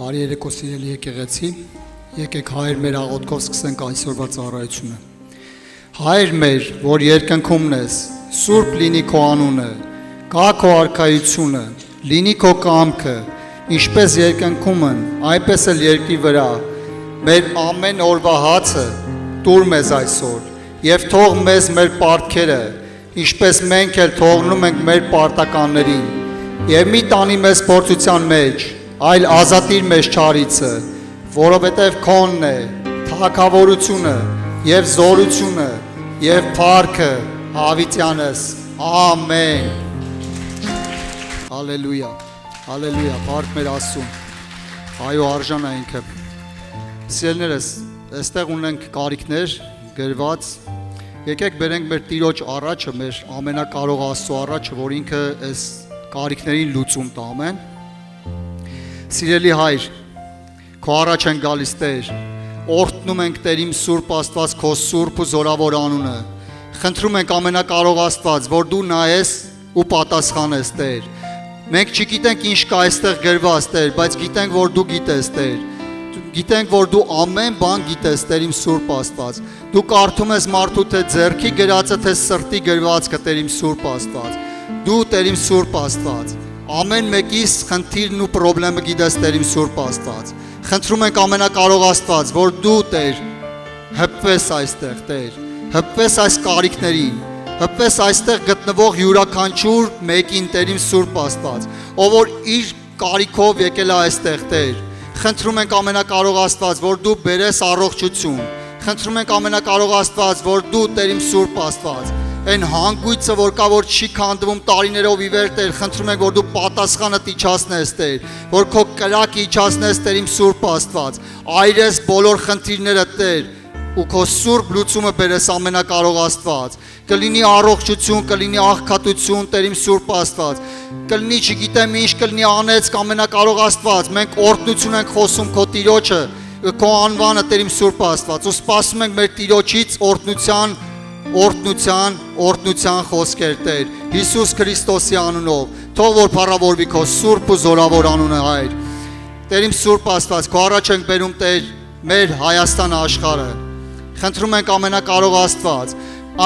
Բարի երեկո սիրելի եկեղեցի, եկեք Հայր մեր աղոթքով սկսենք այսօրվա ծառայությունը։ Հայր մեր, որ երկնքումն ես, սուրբ լինի քո անունը, կա քո արքայությունը, լինի քո կամքը, ինչպես երկնքումն, այնպես էլ երկրի վրա, մեր ամեն օրվա հացը տուր մեզ այսօր, եւ թող մեզ մեր պարտքերը, ինչպես մենք էլ թողնում ենք մեր պարտականներին, եւ մի տանի մեզ փորձության մեջ, այլ ազատիր մեզ չարիցը, որովհետև քոնն է, թագավորությունը եւ զորությունը եւ փառքը հավիտյանս, ամեն։ Հալելույա, հալելույա, փառք մեր Աստծուն, այո արժան է ինքը։ Սիրելիներս, այստեղ ունենք կարիքներ գրված, եկեք բերենք մեր Տիրոջ առաջը, մեր ամենակարող Աստծո առաջը, որ ինքը այս կարիքներին լուծում տա, ամեն։ Սիրելի Հայր, քո առաջ են գալիս Տեր, օրհնում ենք Տեր իմ Սուրբ Աստված քո սուրբ ու զորավոր անունը, խնդրում ենք ամենակարող Աստված, որ դու նայես ու պատասխանես Տեր, մենք չգիտենք ինչ կա այստեղ գրված Տեր, բայց գիտենք, որ դու գիտես Տեր, գիտենք, որ դու ամեն բան գիտես Տեր իմ Սուրբ Աստված, դու կարդում ես մարդու թե ձեռքի գրածը, թե սրտի գրվածքը Տեր իմ Սուրբ Աստված, դու Տեր իմ Սուրբ Աստված, ամեն մեկիս խնդիրն ու պրոբլեմը գիտես Տեր իմ Սուրբ Աստված, խնդրում ենք ամենակարող Աստված, որ դու Տեր հպվես այստեղ Տեր, հպվես այս կարիքներին, հպվես այստեղ գտնվող յուրաքանչյուր մեկին Տեր իմ Սուրբ Աստված, ով որ իր կարիքով եկել է այստեղ Տեր, խնդրում ենք ամենակարող Աստված, որ դու բերես առողջություն, խնդրում ենք ամենակարող Աստված, որ դու Տեր իմ Սուրբ Աստված, այն հանգույցը, որ կա, որ չի քանդվում տարիներով ի վեր Տեր, խնդրում ենք, որ դու պատասխանը իջացնես Տեր, որ քո կրակը իջացնես Տեր իմ Սուրբ Աստված, այրես բոլոր խնդիրները Տեր, ու քո սուրբ լուծումը բերես ամենակարող Աստված, կլինի առողջություն, կլինի աղքատություն Տեր իմ Սուրբ Աստված, կլինի չգիտեմ ինչ կլինի անեց ամենակարող Աստված, մենք օրհնություն ենք խոսում քո Տիրոջը, քո անվանը Տեր իմ Սուրբ Աստված, ու սպասում ենք մեր Տիրոջից օրհնության խոսքեր Տեր, Հիսուս Քրիստոսի անունով, թող որ փառավորվի քո սուրբ ու զորավոր անունը Հայր, Տեր իմ Սուրբ Աստված, քո առաջ ենք բերում Տեր մեր Հայաստան աշխարհը, խնդրում ենք ամենակարող Աստված,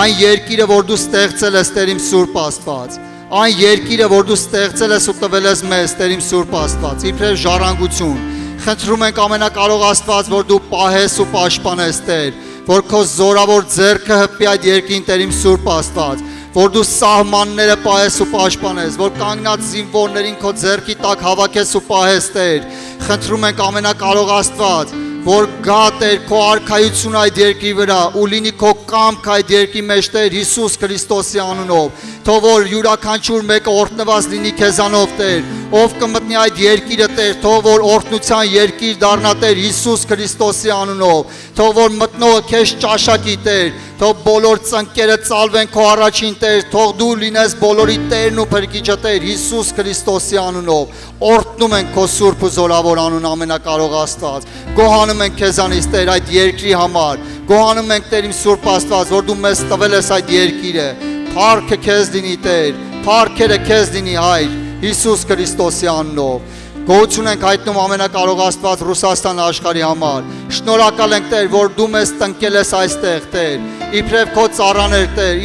այն երկիրը, որ դու ստեղծել ես Տեր իմ Սուրբ Աստված, այն երկիրը, որ դու ստեղծել ես ու տվել ես մեզ Տեր իմ Սուրբ Աստված, իբրև ժառանգություն, խնդրում ենք ամենակարող Աստված, որ դու պահես ու պաշտպանես Տեր, որ քո զորավոր ձեռքը հպի այդ երկրին Տեր իմ Սուրբ Աստված, որ դու սահմանները պահես ու պաշտպանես, որ կանգնած զինվորներին քո ձեռքի տակ հավաքես ու պահես Տեր, խնդրում ենք ամենակարող Աստված, որ գա Տեր քո արքայություն այդ երկրի վրա ու լինի քո կամք այդ երկրի մեջ Տեր Հիսուս Քրիստոսի անունով, թող որ յուրաքանչյուր մեկը օրհնված լինի քեզանով Տեր, ով կմտնի այդ երկիրը Տեր, թող որ օրհնության երկիր դառնա Տեր Հիսուս Քրիստոսի անունով, թող որ մտնողը քեզ ճաշակի Տեր, թող բոլոր ծնկերը ծալվեն քո առաջին Տեր, թող դու լինես բոլորի Տերն ու Փրկիչը Տեր Հիսուս Քրիստոսի անունով, օրհնում ենք քո սուրբ ու զորավոր անուն ամենակարող Աստված, գոհանում ենք քեզանից Տեր այդ երկրի համար, գոհանում ենք Տեր իմ Սուրբ Աստված, որ դու մեզ տվել ես այդ երկիրը, փառքը քեզ լինի Տեր, փառքերը քեզ լինի Հայր, Հիսուս Քրիստոսի անունով, գոհություն ենք հայտնում ամենակարող Աստված Ռուսաստան աշխարհի համար, շնորհակալ ենք Տեր, որ դու մեզ տնկել ես այստեղ Տեր, իբրև քո ծառաներ Տեր,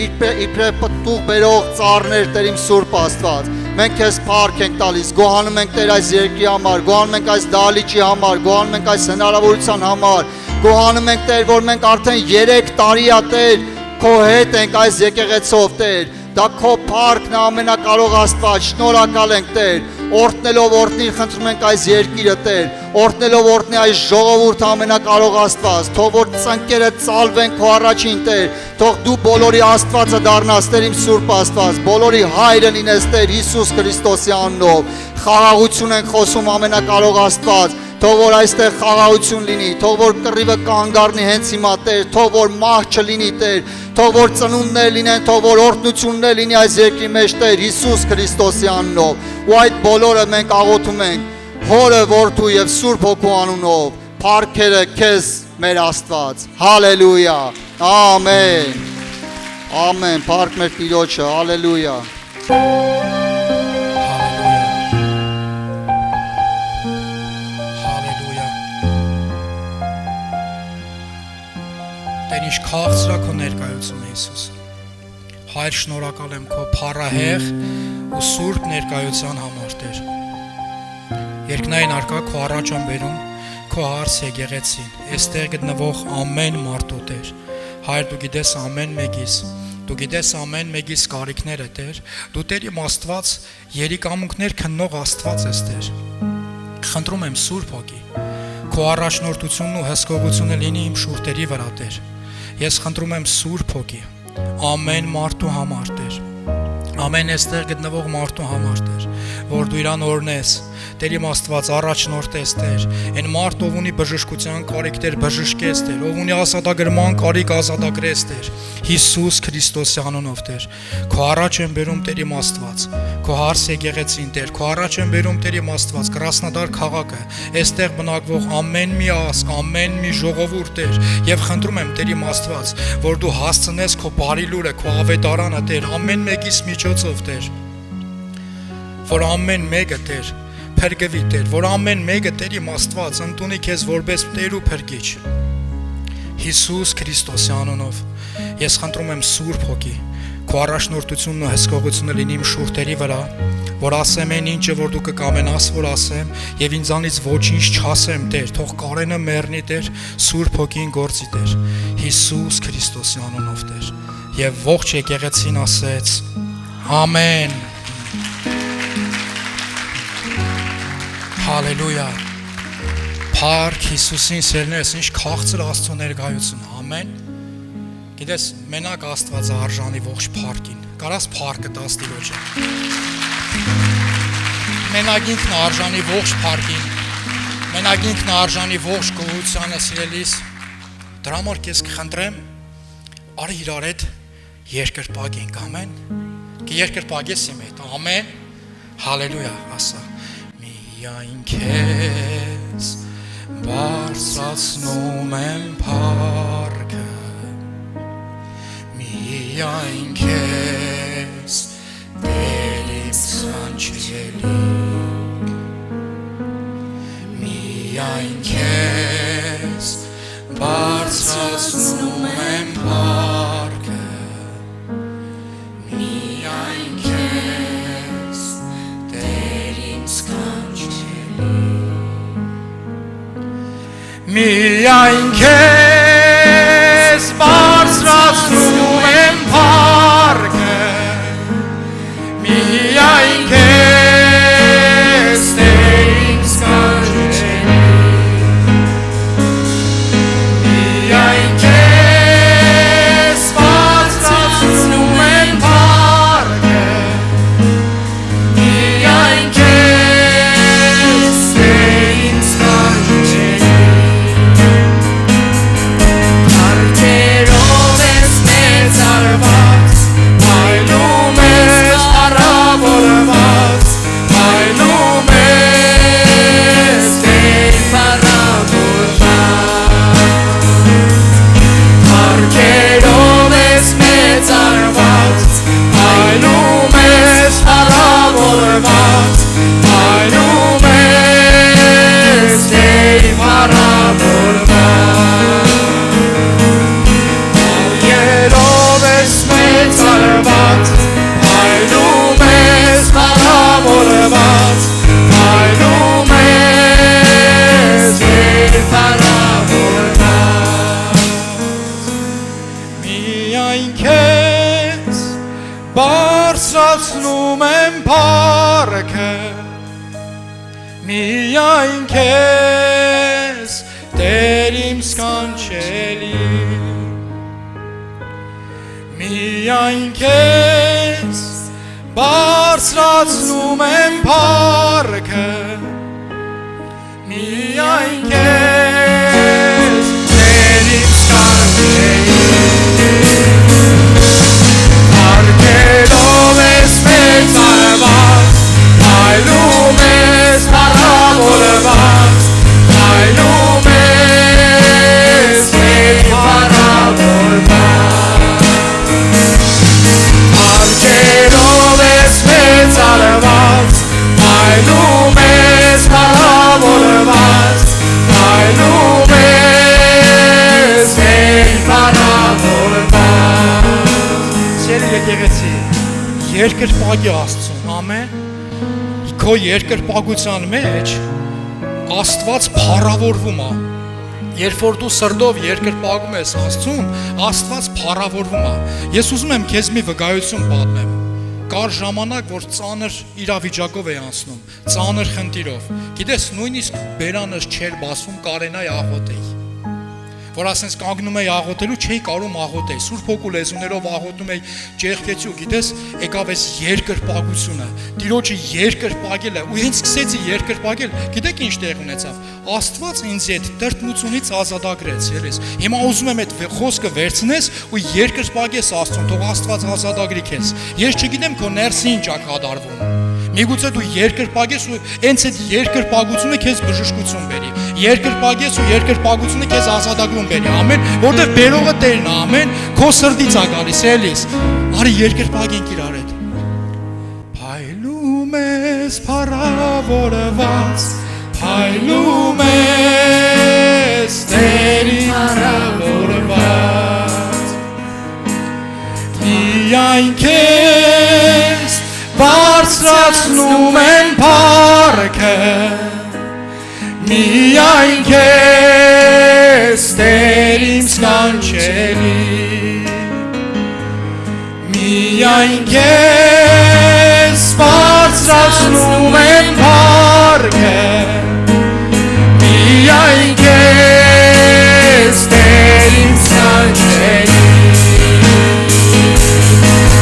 իբրև պտուղ բերող ծառներ Տեր իմ Սուրբ Աստված, մենք քեզ փառք ենք տալիս, գոհանում ենք Տեր այս երկրի համար, գոհանում ենք այս դահլիճի համար, գոհանում ենք այս հնարավորության համար, գոհանում ենք Տեր, որ մենք արդեն 3 տարի է Տեր, քո հետ ենք այս եկեղեցով Տեր, դա քո փառքն է ամենակարող Աստված, շնորհակալ ենք Տեր, օրհնելով օրհնիր խնդրում ենք այս երկիրը Տեր, օրհնելով օրհնի այս ժողովուրդը ամենակարող Աստված, թող որ ծնկերը ծալվեն քո առաջին Տեր, թող դու բոլորի Աստվածը դառնաս Տեր իմ Սուրբ Աստված, բոլորի հայրը լինես Տեր Հիսուս Քրիստոսի անունով, խաղաղություն ենք խոսում ամենակարող Աստված, թող որ այստեղ խաղաղություն լինի, թող որ կռիվը կանգ առնի հենց հիմա Տեր, թող որ մահ չլինի Տեր, թող որ ծնունդներ լինեն, թող որ օրհնություններ լինի այս երկրի մեջ Տեր Հիսուս Քրիստոսի անունով, ու այդ բոլորը մենք աղոթում ենք Հորը, Որդու եւ Սուրբ Հոգու անունով, փառքերը քեզ մեր Աստված, հալելույա, ամեն, ամեն, փառք մեր Տիրոջը, հալելույա, Hallelujah. Տեր ինչ քաղցր է քո ներկայությունը Հիսուս։ Հայր շնորհակալ եմ քո փառահեղ ու սուրբ ներկայության համար Տեր։ Երկնային արկա քո առաջ եմ բերում քո հարց եկեղեցին, այստեղ գտնվող ամեն մարդու Տեր։ Հայր դու գիտես ամեն մեկիս, դու գիտես ամեն մեկիս կարիքները Տեր, դու Տեր իմ Աստված երիկամունքներ քննող Աստված ես Տեր։ Խնդրում եմ Սուրբ Հոգի, քո առաջնորդությունն ու հսկողությունը լինի իմ շուրթերի վրա Տեր։ Ես խնդրում եմ Սուրբ Հոգի, ամեն մարդու համար Տեր, ամեն այստեղ գտնվող մարդու համար Տեր, որ դու իրան օրնես, Տեր իմ Աստված առաջնորդես Տեր, այն մարդ ով ունի բժշկության կարիք Տեր բժշկես Տեր, ով ունի ազատագրման կարիք ազատագրես Տեր, Հիսուս Քրիստոսի անունով Տեր, քո առաջ եմ բերում Տեր իմ Աստված, քո հարց եկեղեցին Տեր, քո առաջ եմ բերում Տեր իմ Աստված, Կրասնոդար քաղաքը, այստեղ բնակվող ամեն մի ազգ, ամեն մի ժողովուրդ Տեր, եւ խնդրում եմ Տեր իմ Աստված, որ դու հասցնես քո բարի լուրը, քո ավետարանը Տեր, ամեն մեկիս միջոցով Տեր, որ ամեն մեկը Տեր փրկվի Տեր, որ ամեն մեկը Տեր իմ Աստված ընդունի քեզ որպես Տեր ու փրկիչ։ Հիսուս Քրիստոսի անունով ես խնդրում եմ Սուրբ Հոգի, քո առաջնորդությունն ու հսկողությունը լինի իմ շուրթերի վրա, որ ասեմ այն ինչը որ դու կկամենաս որ ասեմ եւ ինձանից ոչինչ չասեմ Տեր, թող կարենը մեռնի Տեր, Սուրբ Հոգին գործի Տեր, Հիսուս Քրիստոսի անունով Տեր։ Եվ ողջ եկեղեցին ասեց ամեն։ Հալելույա, փառք Հիսուսին սերներս, ինչ քաղցր Աստծո ներկայություն, ամեն։ Գիտես, մենակ Աստվածը արժանի ողջ փառքին, կարաս փառքը տաս Տիրոջը։ Մենակ ինքն արժանի ողջ փառքին, մենակ ինքն արժանի ողջ գոհությանը սիրելիս, դրա համար քեզ կխնդրեմ, արի իրար հետ երկրպագենք, ամեն։ Կերկրպագես իմ հետ, ամեն, հալելույա, ասա։ Միայն քեզ բարձրացնում եմ փառքը, միայն քեզ Տեր իմ սքանչելի, միայն քեզ բարձրացնում եմ փառքը, միայն քեզ Տեր իմ սքանչելի, միայն քեզ բարձրացնում եմ փառքը, միայն քեզ Տեր իմ սքանչելի, միայն քեզ բարձրացնում եմ փառքը, միայն քեզ Տեր իմ սքանչելի, Արկերով ես մեծ արված, այլում ես առավորված, այլում ես Տեր փառավորված, Արկերով ես մեծ արված, այլում ես առավորված, այլում ես Տեր փառավորված, Արկերով ես մեծ արված, այլում ես փառավորված, այլում ես Տեր փառավորված, միայն քեզ բարձրացնում եմ փառքը, միայն քեզ Տեր իմ սքանչելի, միայն քեզ բարձրացնում եմ փառքը, միայն քեզ Տեր իմ սքանչելի, արկերով ես մեծ արված, այլում ես փառավորված, այլում ես Տեր փառավորված, արկերով ես մեծ արված, այլում ես փառավորված, եկեղեցի երկրպագի Աստծուն, ամեն։ Քո երկրպագության մեջ Աստված փառավորվում է։ Երբ որ դու սրտով երկրպագում ես Աստծուն, Աստված փառավորվում է։ Ես ուզում եմ քեզ մի վկայություն պատմեմ։ Կար ժամանակ, որ ծանր իրավիճակով էի անցնում, ծանր խնդիրով։ Գիտես, նույնիսկ բերանս չէր բացվում, կարենայի աղոթեի։ Որ ասենց կանգնում էի աղոթելու, չէի կարող աղոթել։ Սուրբ Հոգու լեզուներով աղոթում էի, ճեղքեցի ու գիտես, եկավ այս երկրպագությունը, Տիրոջը երկրպագելը, ու հենց սկսեցի երկրպագել, գիտեք ինչ տեղ ունեցավ։ Աստված ինձ այդ տրտմությունից ազատագրեց, ելես։ Հիմա ուզում եմ այդ խոսքը վերցնես ու երկրպագես Աստծուն, թող Աստված ազատագրի քեզ։ Ես չգիտեմ քո ներսի ինչ ա կատարվում։ Միգուցե դու երկրպագես ու հենց այդ երկրպագությունը քեզ բժշկություն բերի։ Երկրպագես ու երկրպագությունը քեզ ազատագրում բերի, ամեն, որտեղ բերողը Տերն է, ամեն, քո սրտից է գալիս, էլիս։ Արի երկրպագենք իրար հետ։ Փայլում ես փառավորված, փայլում ես Տերի փառավորված։ Միայն քեզ բարձրացնում են փառքը, միայն քեզ Տեր իմ սքանչելի, միայն քեզ բարձրացնում են փառքը, միայն քեզ Տեր իմ սքանչելի,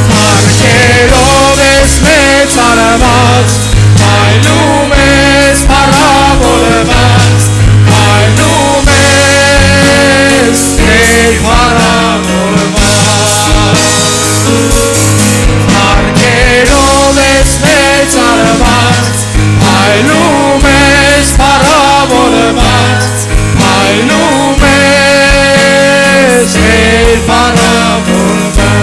փառքերով ես մեծ արված, փայլում ես փառավորված, փայլում ես Տեր փառավորված, փառքերով ես մեծ արված, փայլում ես փառավորված, փայլում ես Տեր փառավորված։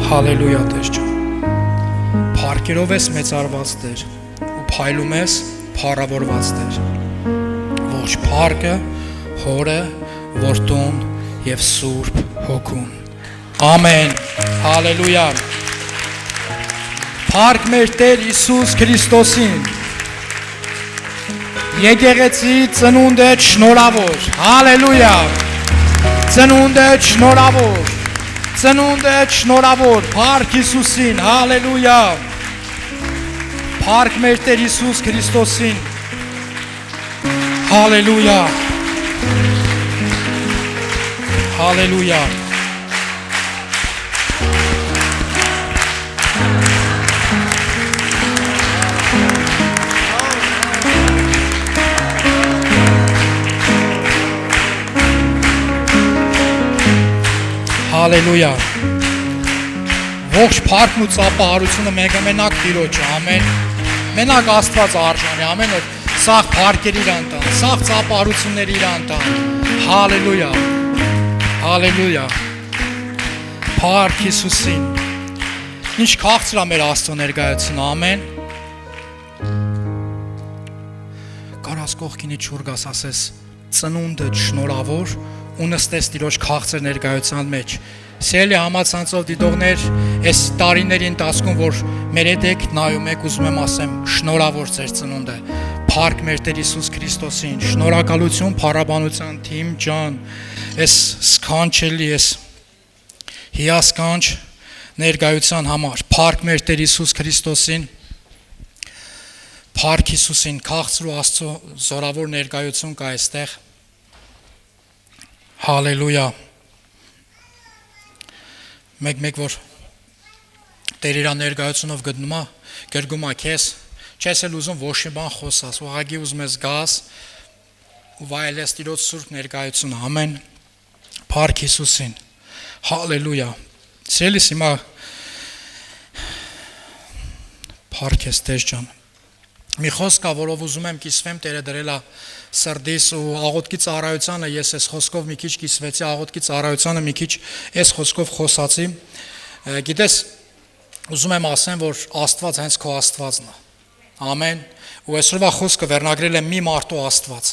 Հալելույա Տեր ջան, փառքերով ես մեծարված Տեր ու փայլում ես փառավորված Տեր, ողջ փառքը Հորը, Որդուն և Սուրբ Հոգուն, ամեն, հալելույա, փառք մեր Տեր Հիսուս Քրիստոսին, եկեղեցի ծնունդդ շնորհավոր, հալելույա, ծնունդդ շնորհավոր, ծնունդդ շնորհավոր, փառք Հիսուսին, հալելույա, փառք մեր Տեր Հիսուս Քրիստոսին, հալելույա, հալելույա, Հալելույա, ողջ փառքն ու ծափահարությունը մենակ Տիրոջ, ամեն, մենակ Աստված արժանի, ամեն օր սաղ փառքեր իրան տան, սաղ ծափահարություններ իրան տան, հալելույա, հալելույա, փառք Հիսուսին, ինչ քաղցր է մեր Աստծո ներկայությունը, ամեն, կարաս կողքինի չուրգաս ասես, ծնունդդ շնորհավոր ու նստես Տիրոջ քաղցր ներկայության մեջ։ Սիրելի համացանցով դիտողներ, այս տարիների ընթացքում, որ մեր հետ եք նայում եք, ուզում եմ ասեմ, շնորհավոր ձեր ծնունդը։ Փառք մեր Տեր Հիսուս Քրիստոսին, շնորհակալություն փառաբանության թիմ ջան, այս սքանչելի, այս հիասքանչ ներկայության համար։ Փառք մեր Տեր Հիսուս Քրիստոսին, փառք Հիսուսին, քաղցր ու Աստծո զորավոր ներկայություն կա այստեղ։ Հալելույա, մեկ որ Տեր իր ներկայությունով գրգում է քեզ, չես էլ ուզում ոչ մի բան խոսաս, ուղղակի ուզում ես գաս ու վայելես Տիրոջ սուրբ ներկայությունը, ամեն, փառք Հիսուսին, հալելույա, սիրելիս հիմա փառք ես Տեր ջան, մի խոսք կա, որով ուզում եմ կիսվեմ, Տերը դրել է սրտիս ու աղոթքի ծառայությանը, ես այս խոսքով մի քիչ կիսվեցի, աղոթքի ծառայությանը մի քիչ այս խոսքով խոսացի, գիտես, ուզում եմ ասեմ, որ Աստված հենց քո Աստվածն է, ամեն, ու այսօրվա խոսքը վերնագրել եմ մի մարդու Աստված,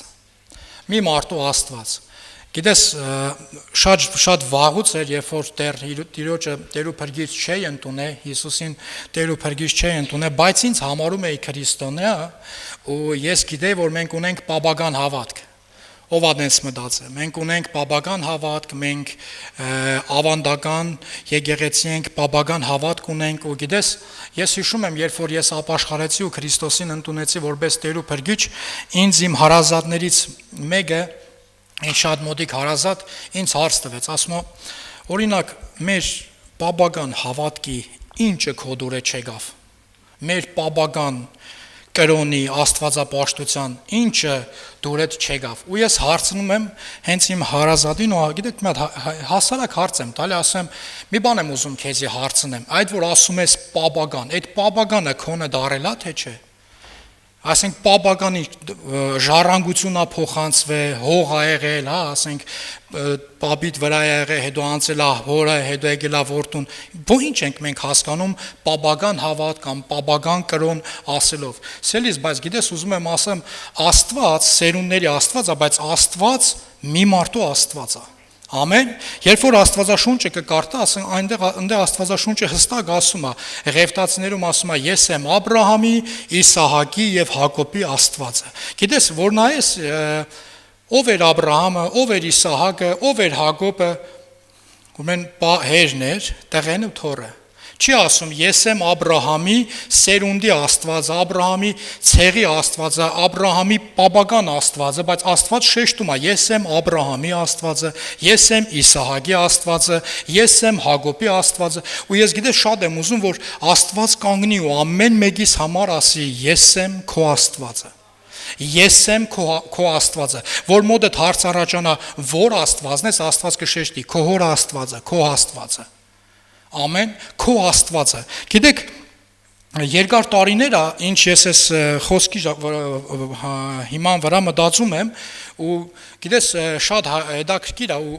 մի մարդու Աստված։ Գիտես, շատ վաղուց էր, երբ որ Տիրոջը Տեր ու Փրկիչ չէի ընդունել, Հիսուսին Տեր ու Փրկիչ չէի ընդունել, բայց ինձ համարում էի քրիստոնյա, ու ես գիտեի, որ մենք ունենք պապական հավատք։ Ով ադենց մտածել։ Մենք ունենք պապական հավատք, մենք ավանդական եկեղեցի ենք, պապական հավատք ունենք, ու գիտես, ես հիշում եմ, երբ որ ես ապաշխարեցի ու Քրիստոսին ընդունեցի որպես Տեր ու Փրկիչ, ինձ իմ հարազատներից մեկը, այն շատ մոտիկ հարազատ, ինձ հարց տվեց, ասում է, օրինակ, մեր պապական հավատքի ինչը քո դուրը չեկավ։ Մեր պապական կրոնի, աստվածապաշտության ինչը դուրդ չեկավ։ Ու ես հարցնում եմ հենց իմ հարազատին, ու գիտեք, մի հատ հասարակ հարց եմ տալի, ասում եմ, մի բան եմ ուզում քեզի հարցնեմ, այդ որ ասում ես պապական, այդ պապականը քոնը դարելա թե չէ։ Ասենք պապականի ժառանգությունա փոխանցվել, հող ա եղել, հա, ասենք պապիտ վրա ա եղել, հետո անցել ա հորը, հետո եկել ա որդուն։ Ինչ ենք մենք հասկանում պապական հավատ կամ պապական կրոն ասելով։ Սելիս, բայց գիտես, ուզում եմ ասեմ, Աստված, սերունդների Աստված է, բայց Աստված մի մարդու Աստված է։ Ամեն, երբ որ Աստվածաշունչը կկարտա, ասենք այնտեղ Աստվածաշունչը հստակ ասում է, Ղևտացիներում ասում է, ես եմ Աբրահամի, Իսահակի եւ Հակոբի Աստվածը։ Գիտես, որ նայես ով էր Աբրահամը, ով էր Իսահակը, ով էր Հակոբը, ուրեմն հերներ, տղեն ու թոռը։ Չի ասում, ես եմ Աբրահամի սերունդի Աստվածը, Աբրահամի ցեղի Աստվածը, Աբրահամի պապական Աստվածը, բայց Աստված շեշտում է, ես եմ Աբրահամի Աստվածը, ես եմ Իսահակի Աստվածը, ես եմ Հակոբի Աստվածը, ու ես գիտես շատ եմ ուզում, որ Աստված կանգնի ու ամեն մեկիս համար ասի, ես եմ քո Աստվածը։ Ես եմ քո Աստվածը, որ մոտդ հարց առաջանա, որ Աստվածն ես, Աստված կշեշտի, քո հոր Աստվածը, քո Աստվածը։ Ամեն, քո Աստվածը։ Գիտեք, երկար տարիներ է, ինչ ես ես խոսքի հիման վրա մտածում եմ, ու գիտես, շատ հետաքրքիր է, ու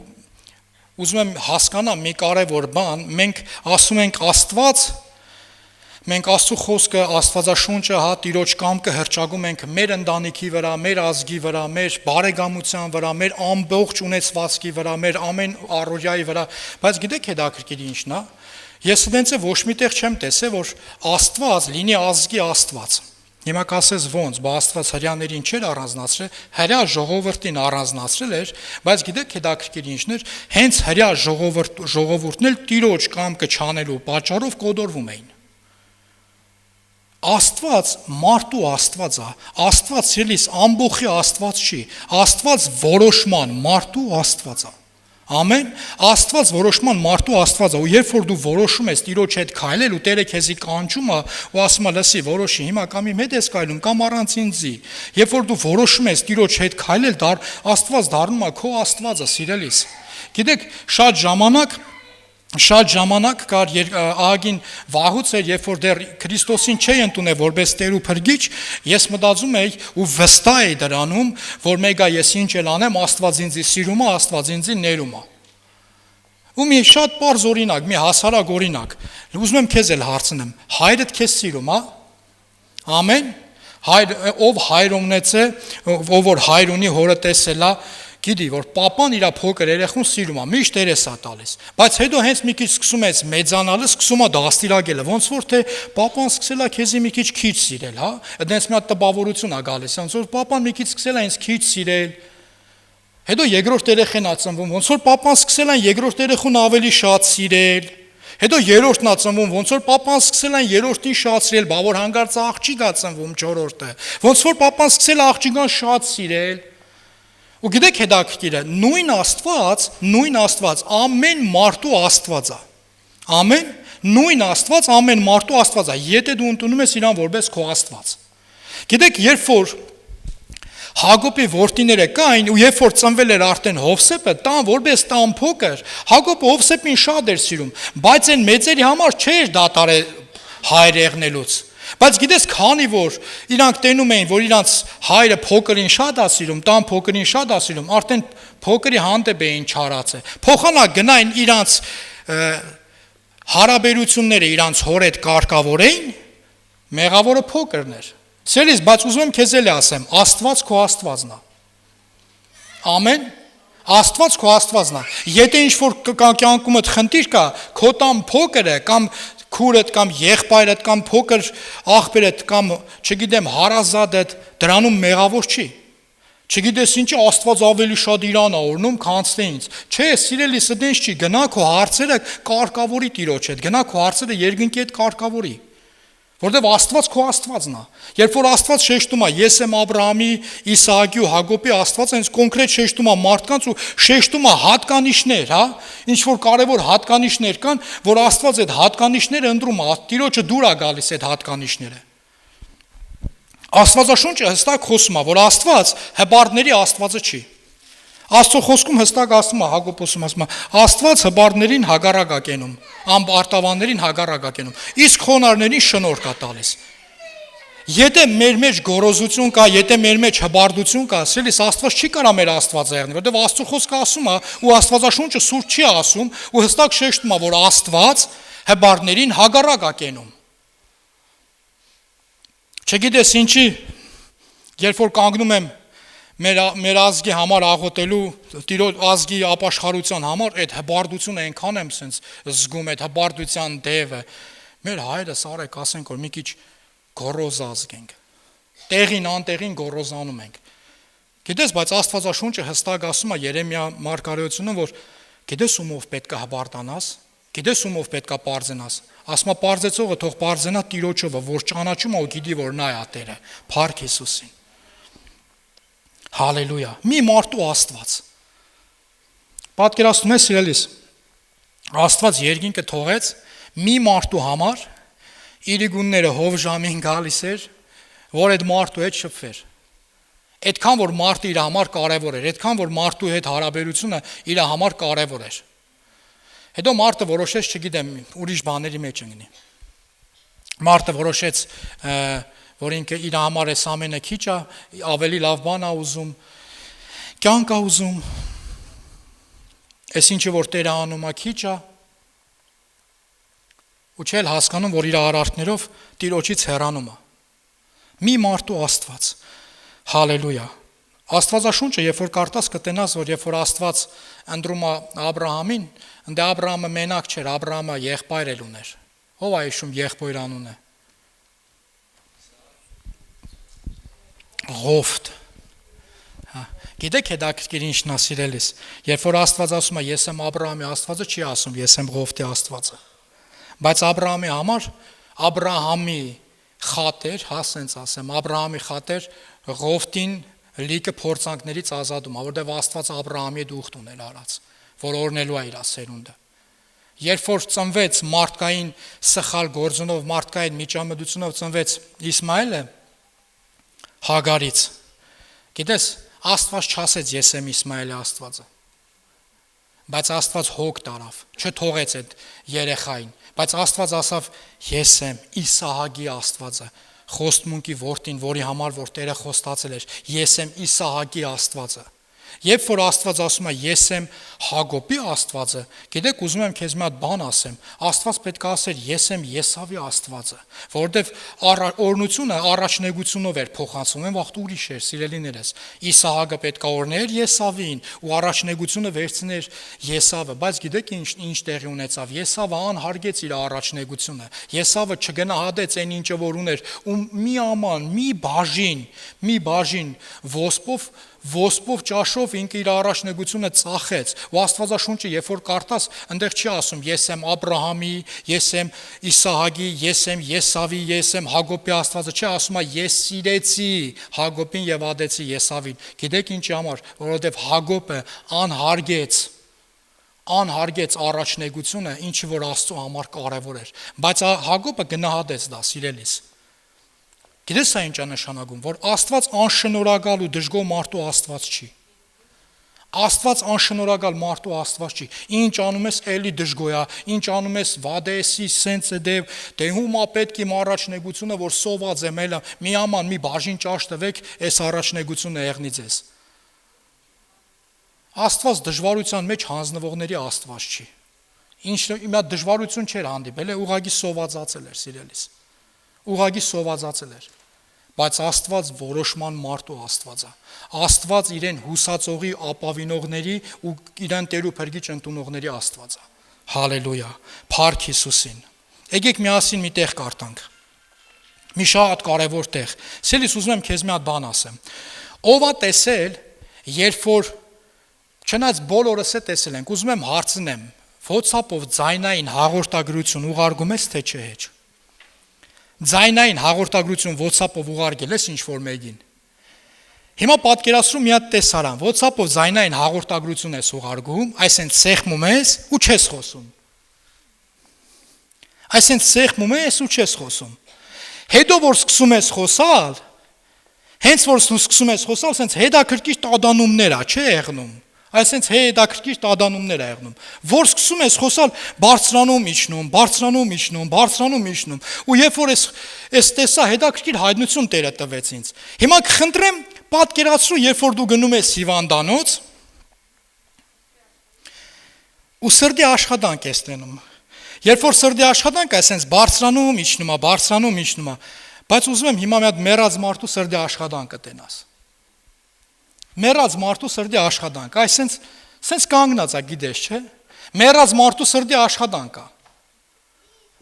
ուզում եմ հասկանամ մի կարևոր բան, մենք ասում ենք Աստված, մենք Աստծո խոսքը, Աստվածաշունչը, հա, Տիրոջ կամքը հռչակում ենք մեր ընտանիքի վրա, մեր ազգի վրա, մեր բարեկամության վրա, մեր ամբողջ ունեցվածքի վրա, մեր ամեն առօրյայի վրա, բայց գիտեք հետաքրքիր ինչն է։ Ես դենց է ոչ միտեղ չեմ տեսել, որ Աստված լինի ազգի Աստված։ Հիմա կասես ոնց, բա Աստված հրյաներին չէր առանձնացրել, հրյա ժողովրդին առանձնացրել էր, բայց գիտեք հետաքրքիր ինչն էր, հենց հրյա ժողովուրդն էլ Տիրոջ կամքը չանելու պատճառով կոդորվում էին։ Աստված մարդու Աստված է, Աստված սիրելիս ամբողջի Աստված չի, Աստված որոշման մարդու Աստված է։ Ամեն, Աստված որոշման մարդու Աստված է, ու երբ որ դու որոշում ես Տիրոջ հետ քայլել ու Տերը քեզի կանչում է ու ասում է, լսի, որոշի, հիմա կամ իմ հետ ես քայլում, կամ առանց ինձի։ Երբ որ դու որոշում ես Տիրոջ հետ քայլել, Աստված դառնում է քո Աստվածը, սիրելիս։ Գիտեք, շատ ժամանակ կար ահագին վաղուց էր, երբ որ դեռ Քրիստոսին չէի ընդունել որպես Տեր ու Փրկիչ, ես մտածում էի ու վստահ էի դրանում, որ մեգա ես ինչ էլ անեմ, Աստված ինձ սիրում է, Աստված ինձ ներում է։ Ու մի շատ պարզ օրինակ, մի հասարակ օրինակ, ուզում եմ քեզ էլ հարցնեմ, հայրդ քեզ սիրում է։ Ամեն, ով հայր ունեցե, ով որ հայր ունի, հորը տեսել է, գիտի, որ պապան իր փոքր երեխուն սիրում է, միշտ երես է տալիս, բայց հետո հենց մի քիչ սկսում ես մեծանալը, սկսում է դաստիարակելը, ոնց որ թե պապան սկսել է քեզի մի քիչ սիրել, հա, այդպես մի հատ տպավորություն է գալիս, ոնց որ պապան մի քիչ սկսել է ինձ քիչ սիրել, հետո երկրորդ երեխան է ծնվում, ոնց որ պապան սկսել է երկրորդ երեխուն ավելի շատ սիրել, հետո երրորդն է ծնվում, ոնց որ պապան սկսել են երրորդին շատ սիրել, բա որ հանգարց աղջիկ է ծնվում չորրորդը, ոնց որ պապան սկսել է աղջիկան շատ սիրել։ Ու գիտեք հետաքրքիր է, նույն Աստված, ամեն մարդու Աստված է։ Ամեն, նույն Աստված, ամեն մարդու Աստված է, եթե դու ընդունում ես իրան որպես քո Աստված։ Գիտեք, երբ որ Հակոբի որդիները կային, ու երբ որ ծնվել էր արդեն Հովսեփը, տան որպես տան փոքր, Հակոբը Հովսեփին շատ էր սիրում, բայց այն մեծերի համար չէր դատարել հայր եղնելուց։ Բայց գիտես, քանի որ իրանք տենում էին, որ իրանց հայրը փոքրին շատ է սիրում, տան փոքրին շատ է սիրում, արդեն փոքրի հանդեպ էին չարացել։ Փոխանակ գնային իրանց հարաբերությունները իրանց հոր հետ կարգավորեին, մեղավորը փոքրն էր։ Սիրելիս, բայց ուզում եմ քեզ էլ ասեմ, Աստված քո Աստվածն է։ Ամեն։ Աստված քո Աստվածն է։ Եթե ինչ որ կյանքումդ խնդիր կա, քո տան փոքրը կամ քուրդ կամ եղբայրդ կամ փոքր աղբերդ կամ չգիտեմ հարազատդ դրանում մեղավոր չի։ Չգիտես ինչի Աստված ավելի շատ իրան է օրնում, քան թե ինձ։ Չէ, սիրելիս, դենս չի, գնա քո հարցերը կարգավորի Տիրոջ հետ, գնա քո հարցերը երկնքի հետ կարգավորի։ Որտեվ Աստված քո Աստվածն է։ Երբ որ Աստված շեշտում է, ես եմ Աբրահամի, Իսահակի ու Հակոբի Աստվածը, հենց կոնկրետ շեշտում է մարդկանց ու շեշտում է հատկանիշներ, հա, ինչ որ կարևոր հատկանիշներ կան, որ Աստված այդ հատկանիշները ընտրում է, Տիրոջը դուր է գալիս այդ հատկանիշները։ Աստվածաշունչը հստակ խոսում է, որ Աստված հպարտների Աստվածը չի։ Աստծո խոսքում հստակ ասում է Հակոբոսում ասում է Աստված հպարտներին հագարակ է կենում, անպարտավաններին հագարակ է կենում, իսկ խոնարհներին շնորհք է տալիս։ Եթե մեր մեջ գոռոզություն կա, եթե մեր մեջ հպարտություն կա, ասելիս Աստված չի կարա մեր Աստվածը եղնել, որովհետև Աստծո խոսքը ասում է ու Աստվածաշունչը սուրբ չի ասում ու հստակ շեշտում է, որ Աստված հպարտներին հագարակ է կենում։ Չգիտես ինչի, երբ որ կանգնում եմ մեր ազգի համար աղոթելու, Տիրոջ ազգի ապաշխարության համար, այդ հպարտությունը այնքան եմ սենց զգում, այդ հպարտության դևը, մեր հայրս արեք ասենք, որ մի քիչ գոռոզ ազգ ենք, տեղին անտեղին գոռոզանում ենք։ Գիտես, բայց Աստվածաշունչը հստակ ասում է Երեմիա մարգարեությունում, որ գիտես ումով պետք է հպարտանաս, գիտես ումով պետք է պարզենաս, ասում է պարզեցողը թող պարզենա Տիրոջով, որ ճանաչում է ու գիտի, որ նա է Տերը, փառք Հիսուսին։ Հալելույա, մի մարդու Աստված։ Պատկերացնում ես սիրելիս, Աստված երկինքը թողեց մի մարդու համար, իր գունները հով ժամին գալիս էր, որ այդ մարդու հետ շփվեր։ Այդքան որ մարդը իր համար կարևոր էր, այդքան որ մարդու հետ հարաբերությունը իր համար կարևոր էր։ Հետո մարդը որոշեց, չգիտեմ, ուրիշ բաների մեջ ընկնի։ Մարդը որոշեց, որ ինքը իր համար էս ամենը քիչ է, ավելի լավ բան է ուզում, կյանք է ուզում, այս ինչը որ Տերը անում է քիչ է, ու չել հասկանում, որ իր արարքներով Տիրոջից հեռանում է։ Մի մարդու Աստված, հալելույա։ Աստվածաշունչը, երբ որ կարդաս կտենաս, որ երբ որ Աստված ընտրում է Աբրահամին, ընդ Աբրահամը մենակ չէր, Աբրահամը եղբայր էլ ուներ։ Ով է հիշում եղբայր անունը։ Ղովտ։ Գիտեք հետաքրքիր ինչն է սիրելիս, երբ որ Աստված ասում է ես եմ Աբրահամի Աստվածը, չի ասում ես եմ Ղովտի Աստվածը։ Բայց Աբրահամի համար Աբրահամի խատեր, հա սենց ասեմ, Աբրահամի խատեր Ղովտին լիքը փորձանքներից ազատում, որովհետև Աստված Աբրահամի հետ ուխտ ուներ արած, որ օրնելու է իր սերունդը։ Երբ որ ծնվեց մարդկային սխալ գործունով, մարդկային միջամտությունով ծնվեց Իսմայելը Հագարից, գիտես, Աստված չասեց ես եմ Իսմայելի Աստվածը, բայց Աստված հոգ տարավ, չթողեց այդ երեխային, բայց Աստված ասավ ես եմ Իսահակի Աստվածը, խոստմունքի որդին, որի համար որ Տերը խոստացել էր, ես եմ Իսահակի Աստվածը։ Երբ որ Աստված ասում է ես եմ Հակոբի Աստվածը, գիտեք, ուզում եմ քեզ մի հատ բան ասեմ, Աստված պետք է ասեր ես եմ Եսավի Աստվածը, որովհետև օրնությունը առաջնեգությունով էր փոխանցվում, այն վաղտ ուրիշ էր, սիրելիներս։ Իսահակը պետք է օրներ Եսավին ու առաջնեգությունը վերցներ Եսավը, բայց գիտեք ինչ տեղի ունեցավ։ Եսավը անհարգեց իր առաջնեգությունը։ Եսավը չգնահատեց այն ինչը որ ուներ, ու մի աման, մի բաժին ոսպով ճաշով ինքը իր առաջնեգությունը ծախեց, ու Աստվածաշունչը երբ որ կարդաս, այնտեղ չի ասում ես եմ Աբրահամի, ես եմ Իսահակի, ես եմ Եսավի, ես եմ Հակոբի Աստվածը, չի ասում է ես սիրեցի Հակոբին եւ ադեցի Եսավին։ Գիտեք ինչի համար, որովհետեւ Հակոբը անհարգեց առաջնեգությունը, ինչը որ Աստծո համար կարևոր էր, բայց Հակոբը գնահատեց դա, սիրելիս։ Գիտես սա ինչ է նշանակում, որ Աստված անշնորհակալ ու դժգոհ մարդու Աստված չի։ Աստված անշնորհակալ մարդու Աստված չի։ Ինչ անում ես էլի դժգոհ է, ինչ անում ես վադեսի սենց է դե հիմա պետք է առաջնեգությունը որ սոված եմ էլա մի աման մի բաժին ճաշ տվեք, այս առաջնեգությունը եղնի ձեզ։ Աստված դժվարության մեջ հանձնվողների Աստված չի։ Ինչ մի հատ դժվարություն չէր հանդիպել, ուղղակի սովածացել էր, սիրելիս։ Ուղղակի սովածացել էր։ բայց Աստված որոշման մարդու Աստված է։ Աստված իրեն հուսածողի, ապավինողների ու իրեն Տեր ու Փրկիչ ընդունողների Աստված է։ Հալելույա։ Փառք Հիսուսին։ Եկեք միասին մի տեղ կարդանք։ Մի շատ կարևոր տեղ։ Սիրելիս, ուզում եմ քեզ մի հատ բան ասեմ։ Ով է տեսել, երբ որ չնայած բոլորս է տեսել ենք, ուզում եմ հարցնեմ, WhatsApp-ով ձայնային հաղորդագրություն ուղարկում ես թե չէ հեչ։ Ձայնային հաղորդագրություն WhatsApp-ով ուղարկել ես ինչ-որ մեկին։ Հիմա պատկերացրու մի հատ տեսարան, WhatsApp-ով ձայնային հաղորդագրություն ես ուղարկում, այսինքն սեղմում ես ու չես խոսում։ Այսինքն սեղմում ես ու չես խոսում։ Հետո որ սկսում ես խոսալ, հենց որ սկսում ես խոսալ, սենց հետաքրքիր տադանումներ է, չէ՞ եղնում։ Այսինքն հետաքրքիր տադանումներ է եղնում։ Որ սկսում ես խոսալ, բարձրանում իջնում, բարձրանում իջնում, բարձրանում իջնում։ Ու երբ որ ես տեսա հետաքրքիր հայտնություն Տերը տվեց ինձ։ Հիմա կխնդրեմ, պատկերացրու, երբ որ դու գնում ես հիվանդանոց, ու սրտի աշխատանք ես տենում։ Երբ որ սրտի աշխատանք է, այսինքն բարձրանում իջնում է, բարձրանում իջնում է, բայց ուզում եմ հիմա մի հատ մեռած մարդու սրտի աշխատանքը տենաս։ Մեռած մարդու սրտի աշխատանք, այսինքն սենց կանգնած է, գիտես, չէ՞։ Մեռած մարդու սրտի աշխատանք է։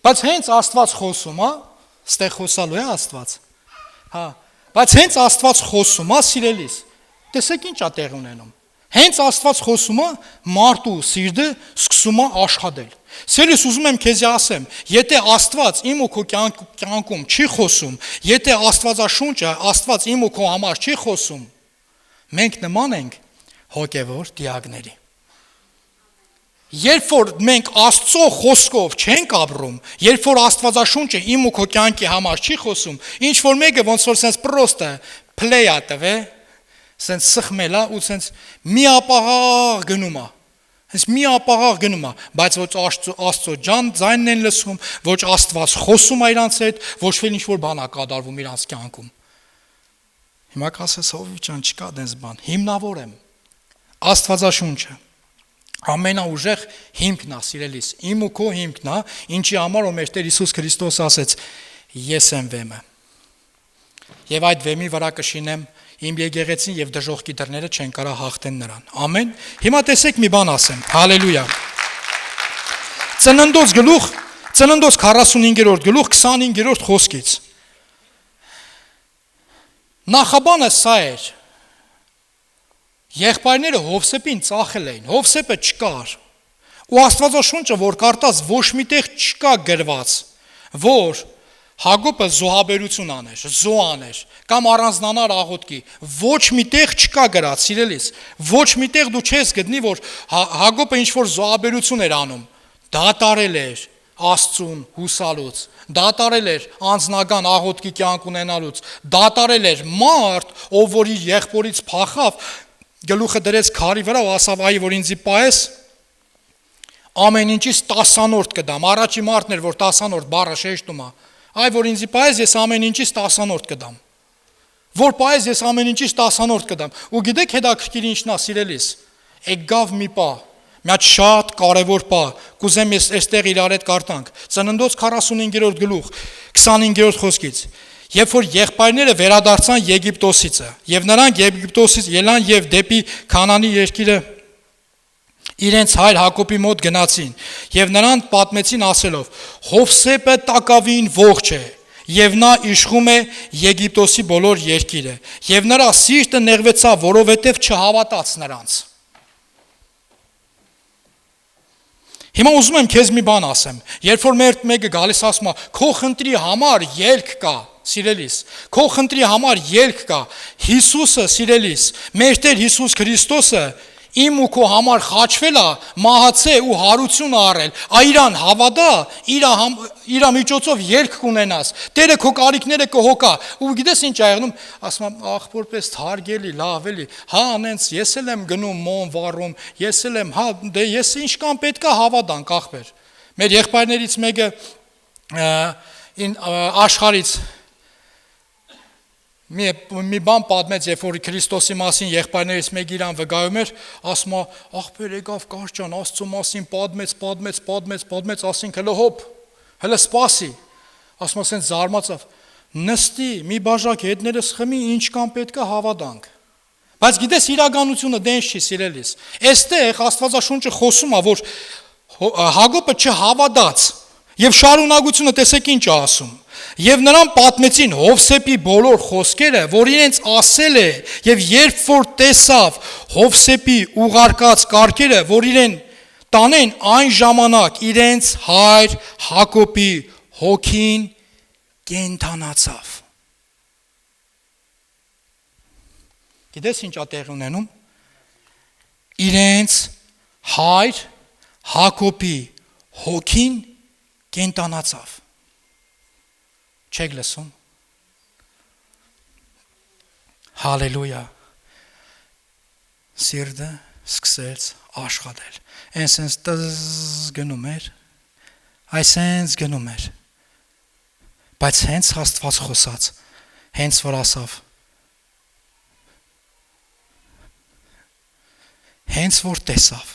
Բայց հենց Աստված խոսում է, ստեղ խոսալու է Աստված։ Հա, բայց հենց Աստված խոսում է, սիրելիս։ Տեսեք ինչ է տեղ ունենում։ Հենց Աստված խոսում է, մարդու սիրտը սկսում է աշխատել։ Սիրելիս, ուզում եմ քեզ ասեմ, եթե Աստված իմ ու քո կյանքում չի խոսում, եթե Աստվածաշունչը, Աստված իմ ու քո համար չի խոսում, մենք նման ենք հոգևոր դիակների։ Երբ որ մենք Աստծո խոսքով չենք ապրում, երբ որ Աստվածաշունչը իմ ու քո կյանքի համար չի խոսում, ինչ որ մեկը ոնց որ sense պրոստը play է տվե, sense սխմել է ու sense միապաղաղ գնում է։ Հենց միապաղաղ գնում է, բայց ոչ Աստծո ձայնն են լսում, ոչ Աստված խոսում է իրանց հետ, ոչ էլ ինչ որ բան է կատարվում իրանց կյանքում։ Հիմա կասես Հովիվ ջան, չկա դες բան։ Հիմնավոր եմ։ Աստվածաշունչը ամենաուժեղ հիմքն է, սիրելիս, իմ ու քո հիմքն է, ինչի համար որ մեր Տեր Հիսուս Քրիստոս ասեց. Ես եմ վեմը։ Եվ այդ վեմի վրա կշինեմ իմ եկեղեցին եւ դժոխքի դռները չեն կարա հաղթեն նրան։ Ամեն։ Հիմա տեսեք մի բան ասեմ։ Հալելույա։ Ծննդոց 45-րդ գլուխ 25-րդ խոսքից։ Նախաբանը սա էր։ Եղբայրները Հովսեփին ծախել էին, Հովսեփը չկար։ Ու Աստվածաշունչը, որ կարտած ոչ միտեղ չկա գրված, որ Հակոբը զոհաբերություն աներ, զոհ աներ, կամ առանձնանար աղոթքի, ոչ միտեղ չկա գրած, սիրելիս, ոչ միտեղ դու չես գտնի, որ Հակոբը ինչ-որ զոհաբերություն էր անում, դատարել էր Աստծուն հուսալուց, դատարել էր անձնական աղոթքի կյանք ունենալուց, դատարել էր մարդ, ով որ իր եղբորից փախավ, գլուխը դրեց քարի վրա ու ասավ, այ որ ինձի պահես, ամեն ինչից 10-րդ կդամ, առաջի մարդն էր, որ 10-րդ բառը շեշտում է, այ որ ինձի պահես, ես ամեն ինչից 10-րդ կդամ, որ պահես, ես ամեն ինչից 10-րդ կդամ, ու գիտեք հետաքրքիր ինչն է, սիրելիս, եկավ մի պահ, մի հատ շատ կարևոր պահ, կուզեմ ես այստեղ իրար հետ կարդանք, Ծննդոց 45-րդ գլուխ, 25-րդ խոսքից, երբ որ եղբայրները վերադարձան Եգիպտոսից, եւ նրանք Եգիպտոսից ելան եւ դեպի Քանանի երկիրը իրենց հայր Հակոբի մոտ գնացին եւ նրան պատմեցին ասելով. Հովսեփը տակավին ողջ է եւ նա իշխում է Եգիպտոսի բոլոր երկիրը եւ նրա սիրտը նեղվեցավ, որովհետեւ չհավատաց նրանց։ Հիմա ուզում եմ քեզ մի բան ասեմ, երբ որ մեկը գալիս ասում է, քո խնդրի համար ելք կա, սիրելիս, քո խնդրի համար ելք կա, Հիսուսը, սիրելիս, մեր Տեր Հիսուս Քրիստոսը իմ ու քո համար խաչվել է, մահացե ու հարություն առել, այրան հավատա, իր միջոցով ելք կունենաս, Տերը քո կարիքները կհոգա, ու գիտես ինչ ա եղնում, ասում եմ, աղբորպես հարգելի, լավ էլի, հա անենց ես էլ եմ գնում մոն վառում, ես էլ եմ, հա դե ես ինչքան պետք է հավատանք աղբեր։ Մեր եղբայրներից մեկը աշխարից մի բան պատմեց, երբ որ Քրիստոսի մասին եղբայրներից մեկը իրան վկայում էր, ասում է, աղբեր եկավ կարճան, Աստծո մասին պատմեց, ասինք հələ հոп, հələ սպասի, ասում է, ասենց զարմացավ, նստի, մի բաժակ հետներս խմի, ինչ կան պետք է հավատանք։ Բայց գիտես իրականությունը դենս չի սիրելիս։ Այստեղ Աստվածաշունչը խոսում է, որ Հակոբը չհավատաց եւ շարունակությունը տեսեք ինչ է ասում։ Եվ նրան պատմեցին Հովսեփի բոլոր խոսքերը, որ իրենց ասել է, եւ երբ որ տեսավ Հովսեփի ուղարկած կարգերը, որ իրեն տանեն, այն ժամանակ իրենց հայր Հակոբի հոգին կենթանացավ։ Գիտես ինչ է տեղի ունենում։ Իրենց հայր Հակոբի հոգին կենթանացավ։ Չեք լսում։ Հալելույա։ Սիրտը սկսեց աշխատել։ Այսենց գնում էր, այսենց գնում էր։ Բայց հենց Աստված խոսած, հենց որ ասավ, հենց որ տեսավ,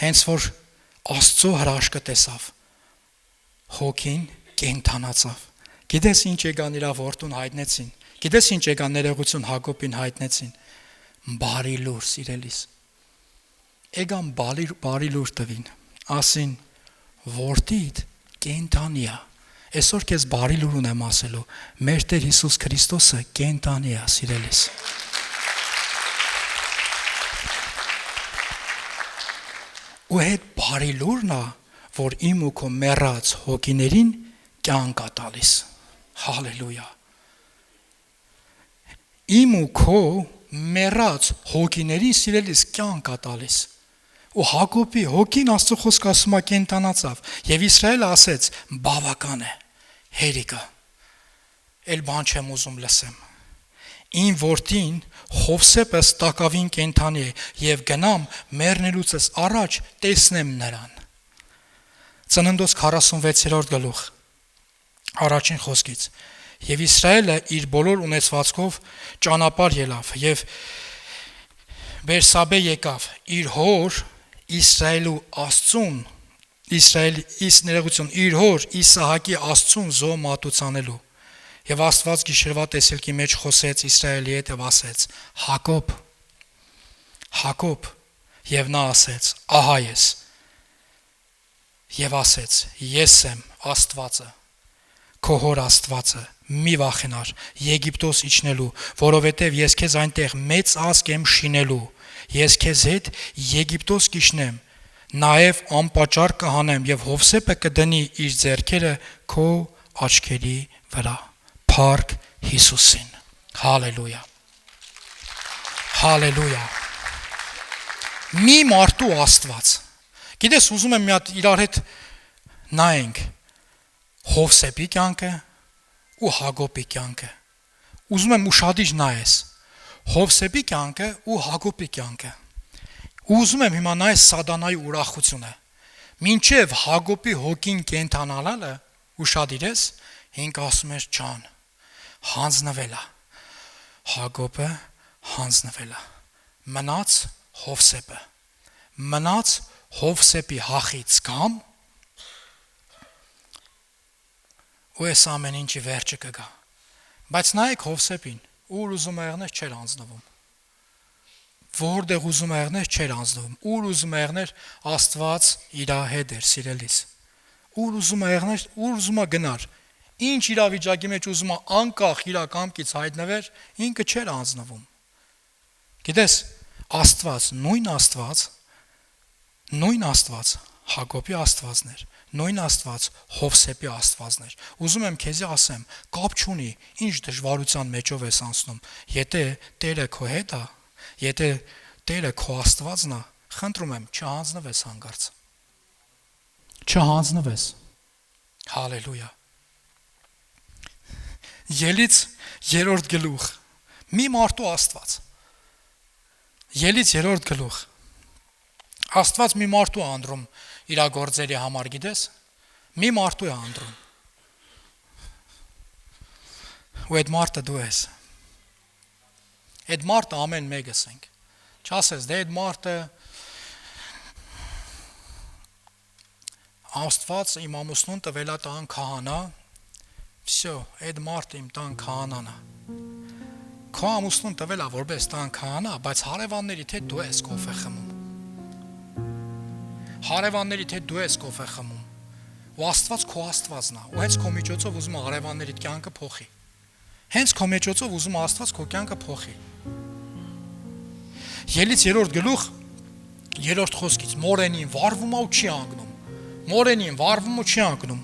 հենց որ Աստծո հրաշքը տեսավ, հոգին կենթանացավ։ Գիտես ինչ եկան իր որդուն հայտնեցին։ Գիտես ինչ եկան ներողություն Հակոբին հայտնեցին։ Բարի լուր, սիրելիս։ Եկան բարի լուր տվին։ Ասին, որդիդ կենթանի է։ Այսօր քեզ բարի լուր ունեմ ասելու։ Մեր Տեր Հիսուս Քրիստոսը կենթանի է, սիրելիս։ Ու այդ բարի լուրն է, որ իմ ու քո մեռած հոգիներին կյանք է տալիս։ Հալելույա։ Իմ ու քո մեռած հոգիներին սիրելիս կյանք է տալիս։ Ու Հակոբի հոգին Աստծո խոսքը ասում է կենթանացավ, եւ Իսրայելը ասեց, բավական է, հերիկը։ Էլ բան չեմ ուզում լսեմ։ Իմ որդին Հովսեփը տակավին կենթանի է եւ գնամ մեռնելուց առաջ տեսնեմ նրան։ Ծննդոց 46-րդ գլուխ առաջին խոսքից։ Եվ Իսրայելը իր բոլոր ունեցվածքով ճանապարհ ելավ եւ Բերսաբե եկավ իր հոր Իսրայելու Աստծուն իր հոր Իսահակի Աստծուն զոհ մատուցանելու։ Եվ Աստված գիշերվա տեսիլքի մեջ խոսեց Իսրայելի հետ եւ ասեց. Հակոբ, Հակոբ, եւ նա ասեց. ահա ես։ Եվ ասեց. ես եմ Աստվածը, քո հոր Աստվածը, մի վախենար Եգիպտոս իջնելու, որովհետեւ ես քեզ այնտեղ մեծ ազգ եմ շինելու, ես քեզ հետ Եգիպտոս կիջնեմ, նաեւ անպատճառ կհանեմ եւ Հովսեփը կդնի իր ձեռքերը քո աչքերի վրա։ Փառք Հիսուսին։ Հալելույա։ Հալելույա։ Մի մարդու Աստված։ Գիտես, ուզում եմ մի հատ իրար հետ նայենք Հովսեփի կյանքը ու Հակոբի կյանքը։ Ուզում եմ ուշադիր նայես Հովսեփի կյանքը ու Հակոբի կյանքը։ Ուզում եմ հիմա նայես Սատանայի ուրախությունը։ Մինչև Հակոբի հոգին կենթանալը, ուշադիր ես, ինք ասում էր ջան, հանձնվել է։ Հակոբը հանձնվել է։ Մնաց Հովսեփը։ Մնաց Հովսեփի հախից կամ ու այս ամեն ինչի վերջը կգա։ Բայց նայեք Հովսեփին, ուր ուզում եղներ չէր անձնվում։ Որտեղ ուզում եղներ չէր անձնվում։ Ուր ուզում եղներ Աստված իր հետ էր, սիրելիս։ Ուր ուզում եղներ, ուր ուզում գնար։ Ինչ իրավիճակի մեջ ուզում անկախ իր կամքից հայտնվեր, ինքը չէր անձնվում։ Գիտես, Աստված, նույն Աստված Հակոբի Աստվածն էր, նույն Աստված Հովսեփի Աստվածն էր։ Ուզում եմ քեզի ասեմ, կապ չունի, ինչ դժվարության մեջով ես անցնում, եթե Տերը քո հետ է, եթե Տերը քո Աստվածն է, խնդրում եմ, չհանձնվես հանկարծ։ Չհանձնվես։ Հալելույա։ Ելից 3-րդ գլուխ։ Մի մարդու Աստված։ Ելից 3-րդ գլուխ։ Աստված մի մարդու անդրում իր գործերի համար, գիտես։ Մի մարդու է անդրում։ Ու այդ մարդը դու ես։ Այդ մարդը ամեն մեկս ենք։ Չասես, դե այդ մարդը Աստված իմ ամուսնուն տվել է տան քահանա, Всё, այդ մարդը իմ տան քահանան է։ Քո ամուսնուն տվել է որպես տան քահանա, բայց հարևաններիդ հետ դու ես կոֆե խմում։ Հարևաններիդ հետ դու ես կոֆե խմում։ Ու Աստված քո Աստվածն է, ու հենց քո միջոցով ուզում է հարևաններիդ կյանքը փոխի։ Հենց քո միջոցով ուզում է Աստված քո կյանքը փոխի։ Ելից 3-րդ գլուխ 3-րդ խոսքից մորենին վառվում է ու չի անգնում։ Մորենին վառվում ու չի անգնում։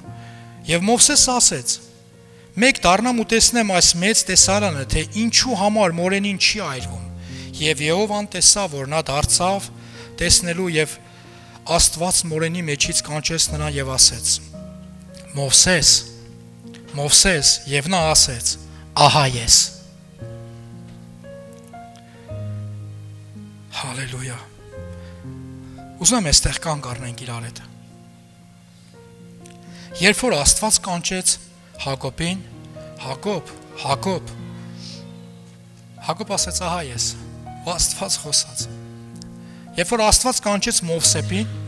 Եվ Մովսես ասեց. «Մեկ դառնամ ու տեսնեմ այս մեծ տեսարանը, թե ինչու համար մորենին չի այրվում»։ Եվ Եհովան տեսավ, որ նա դարձավ տեսնելու եւ Աստված մորենի մեջից կանչեց նրան եւ ասեց. «Մովսես, Մովսես», եւ նա ասեց. «Ահա ես»։ Հալելույա։ Ուզում եմ այստեղ կանգ առնենք իրար հետ։ Երբ որ Աստված կանչեց Հակոբին, Հակոբ ասեց ահա ես, ու Աստված խոսաց։ Երբ որ Աստված կանչեց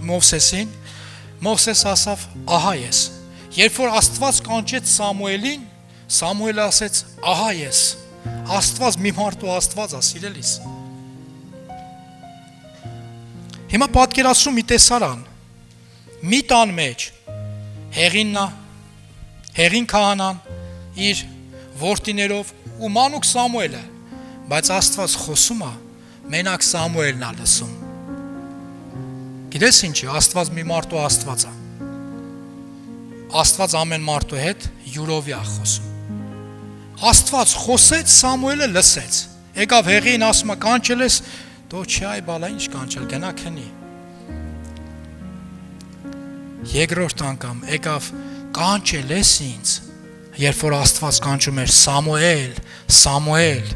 Մովսեսին, Մովսես ասավ ահա ես։ Երբ որ Աստված կանչեց Սամուելին, Սամուելը ասեց ահա ես։ Աստված մի մարդու Աստված է, սիրելիս։ Հիմա պատկերացրու մի տեսարան։ Մի տան մեջ Հեղին քահանան իր որդիներով ու մանուկ Սամուելը, բայց Աստված խոսում է, մենակ Սամուելն է լսում։ Գիտես ինչի, Աստված մի մարդու Աստված է։ Աստված ամեն մարդու հետ յուրովի է խոսում։ Աստված խոսեց, Սամուելը լսեց։ Եկավ Հեղին ասում է կանչել ես, դու չի այ բալա ինչ կանչել, գնա քնի։ Երկրորդ անգամ եկավ կանչել ես ինձ, երբ որ Աստված կանչում էր Սամուել, Սամուել։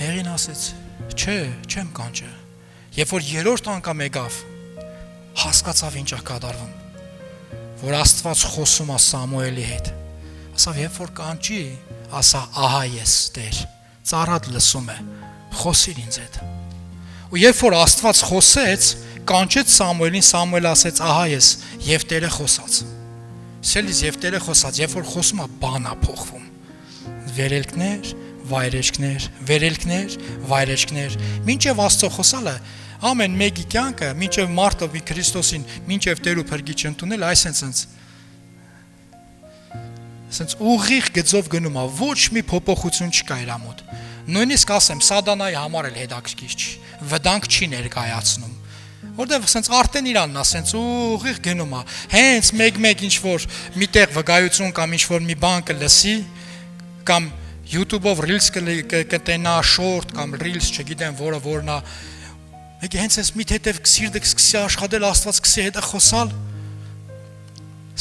Հեղին ասեց. չէ, չեմ կանչել։ Երբ որ երրորդ անգամ եկավ, հասկացավ ինչ է կատարվում, որ Աստված խոսում է Սամուելի հետ։ Ասավ, երբ որ կանչի, ասա ահա ես Տեր, ծառատ լսում է, խոսիր ինձ հետ։ Ու երբ որ Աստված խոսեց, կանչեց Սամուելին, Սամուելը ասեց ահա ես, եւ Տերը խոսաց։ Սելիս եւ Տերը խոսաց, երբ որ խոսում է, բան է փոխվում։ Վերելքներ, վայրեջքներ, վերելքներ, վայրեջքներ, մինչև Աստծո խոսալը ամեն մեկի կյանքը, մինչև մարդը մի Քրիստոսին, մինչև Տեր ու Փրկիչ ընդունել, այսենց ուղիղ գծով գնում է, ոչ մի փոփոխություն չկա իր մոտ։ Նույնիսկ ասեմ, Սատանայի համար էլ հետաքրքիր չի, վտանգ չի ներկայացնում։ Որտեղ ասենց արդեն իրանն է, ասենց ուղիղ գնում է։ Հենց մեկ ինչ որ միտեղ վկայություն կամ ինչ որ մի բան կլսի, կամ YouTube-ով Reels կտենա, short կամ Reels, չգիտեմ որն է։ Մեկ հենց էս մի թեթև սիրտը սկսի աշխատել, Աստված սկսի հետը խոսալ։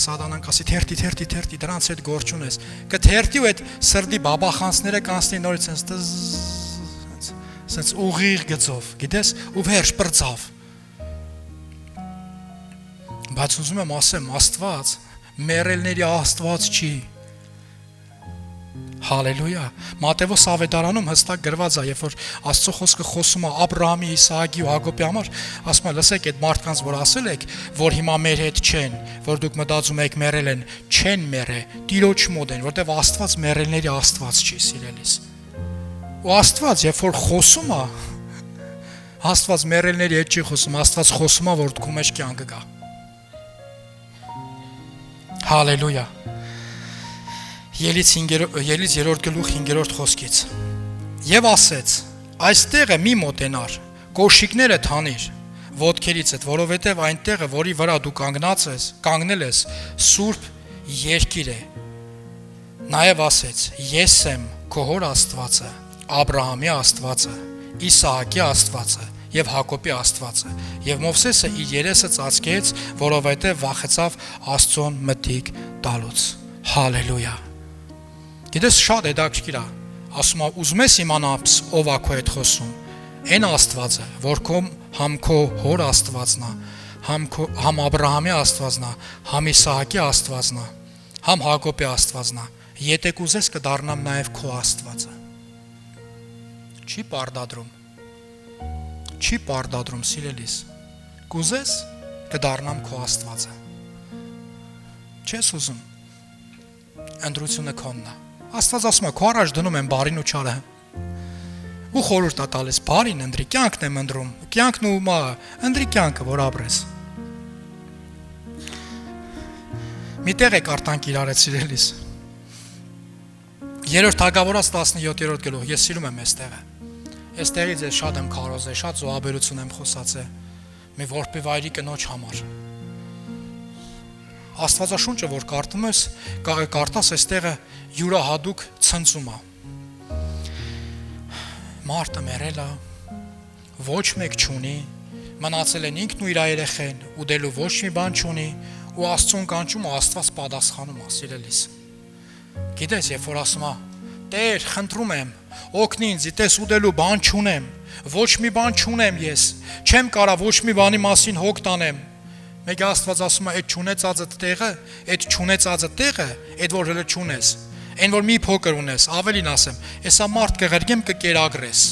Սատանան կասի թերթի դրանց հետ գործ ունես։ Կթերթի ու այդ սրտի բաբախանցները կանցնի նորից սենց ուղիղ գծով, գիտես, ու վերջ բրծավ։ Բայց ուզում եմ ասեմ, Աստված մեռելների Աստված չի։ Հալելույա։ Մատթեոս ավետարանում հստակ գրված է, երբ որ Աստծո խոսքը խոսում է Աբրահամի, Իսահակի ու Հակոբի համար, ասում է, լսեք այդ մարդկանց, որ ասել եք, որ հիմա մեր հետ չեն, որ դուք մտածում եք մեռել են, չեն մեռել, Տիրոջ մոտ են, որտեղ Աստված մեռելների Աստված չի, սիրելիս։ Ու Աստված, երբ որ խոսում է, Աստված մեռելների հետ չի խոսում, Աստված խոսում է, որ դու մեջ կյանք գա։ Հալելույա։ Ելից 3-րդ գլուխ 5-րդ խոսքից։ Եվ ասեց. այստեղը մի մոտենար, կոշիկները թանիր ոտքերիցդ, որովհետև այնտեղը, որի վրա դու կանգնել ես, սուրբ երկիր է։ Նաև ասեց. ես եմ քո հոր Աստվածը, Աբրահամի Աստվածը, Իսահակի Աստվածը եւ Հակոբի Աստվածը։ Եվ Մովսեսը իր երեսը ծածկեց, որովհետև վախեցավ Աստծուն մտիկ տալուց։ Հալելույա։ Գիտես շատ հետաքրքիր է, ասում է, ուզում ես իմանալ ով է քո հետ խոսում։ Այն Աստվածը, որ համ քո հոր Աստվածն է, համ Աբրահամի Աստվածն է, համ Իսահակի Աստվածն է, համ Հակոբի Աստվածն է։ Եթե կուզես կդառնամ նաև քո Աստվածը։ Չի պարտադրում, սիրելիս։ Կուզես կդառնամ քո Աստվածը։ Չես ուզում։ Ընտրությունը քոնն է։ Աստված ասում է, քո առաջ դնում եմ բարին ու չարը։ Ու խորհուրդ է տալիս, բարին ընտրի, կյանքն եմ ընտրում։ Կյանքն ու մահը, ընտրի կյանքը, որ ապրես։ Մի տեղ եք արտանք իրար հետ սիրելիս։ 3-րդ Հակավորաց 17-րդ գլուխ, ես սիրում եմ այս տեղը։ Այս տեղից ես շատ եմ քարոզել, շատ զոհաբերություն եմ խոսացել մի որբի վայրի կնոջ համար։ Աստվածաշունչը, որ կարդում ես, կարդաս այստեղը յուրահատուկ ցնծում է։ Մարդը մեռել է, ոչ մեկ չունի, մնացել են ինքն ու իր երեխեն, ուտելու ոչ մի բան չունի, ու Աստծուն կանչում ու Աստված պատասխանում է, սիրելիս։ Գիտես, երբ որ ասում է, Տեր, խնդրում եմ, օգնի ինձ, տես ուտելու բան չունեմ, ոչ մի բան չունեմ ես, չեմ կարա ոչ մի բանի մասին հոգ տանեմ։ Մեկ Աստված ասում է, այդ չունեցածը տեղը, այդ որ հələ չունես, այն որ մի փոքր ունես, ավելին ասեմ, հեսա մարդ կղրգեմ կկերագրես։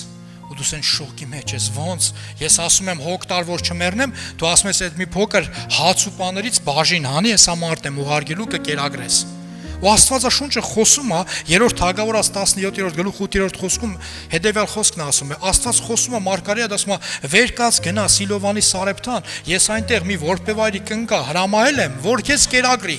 Ու դու սեն շոկի մեջ ես, ոնց, ես ասում եմ հոգ տար որ չմեռնեմ, դու ասում ես այդ մի փոքր հաց ու պաներից բաժին հանի, հեսա մարդ եմ ուղարկելու կկերագրես։ Ու Աստվածաշունչը խոսում է 3-րդ Հակավորաց 17-րդ գլուխ 8-րդ խոսքում հետևյալ խոսքն ասում է, Աստված խոսում է Մարգարետ, ասում է, վեր կաց գնա Սիլովանի Սարեփթան, ես այնտեղ մի որբևայրի կնկա հրամայել եմ, որ քեզ կերագրի։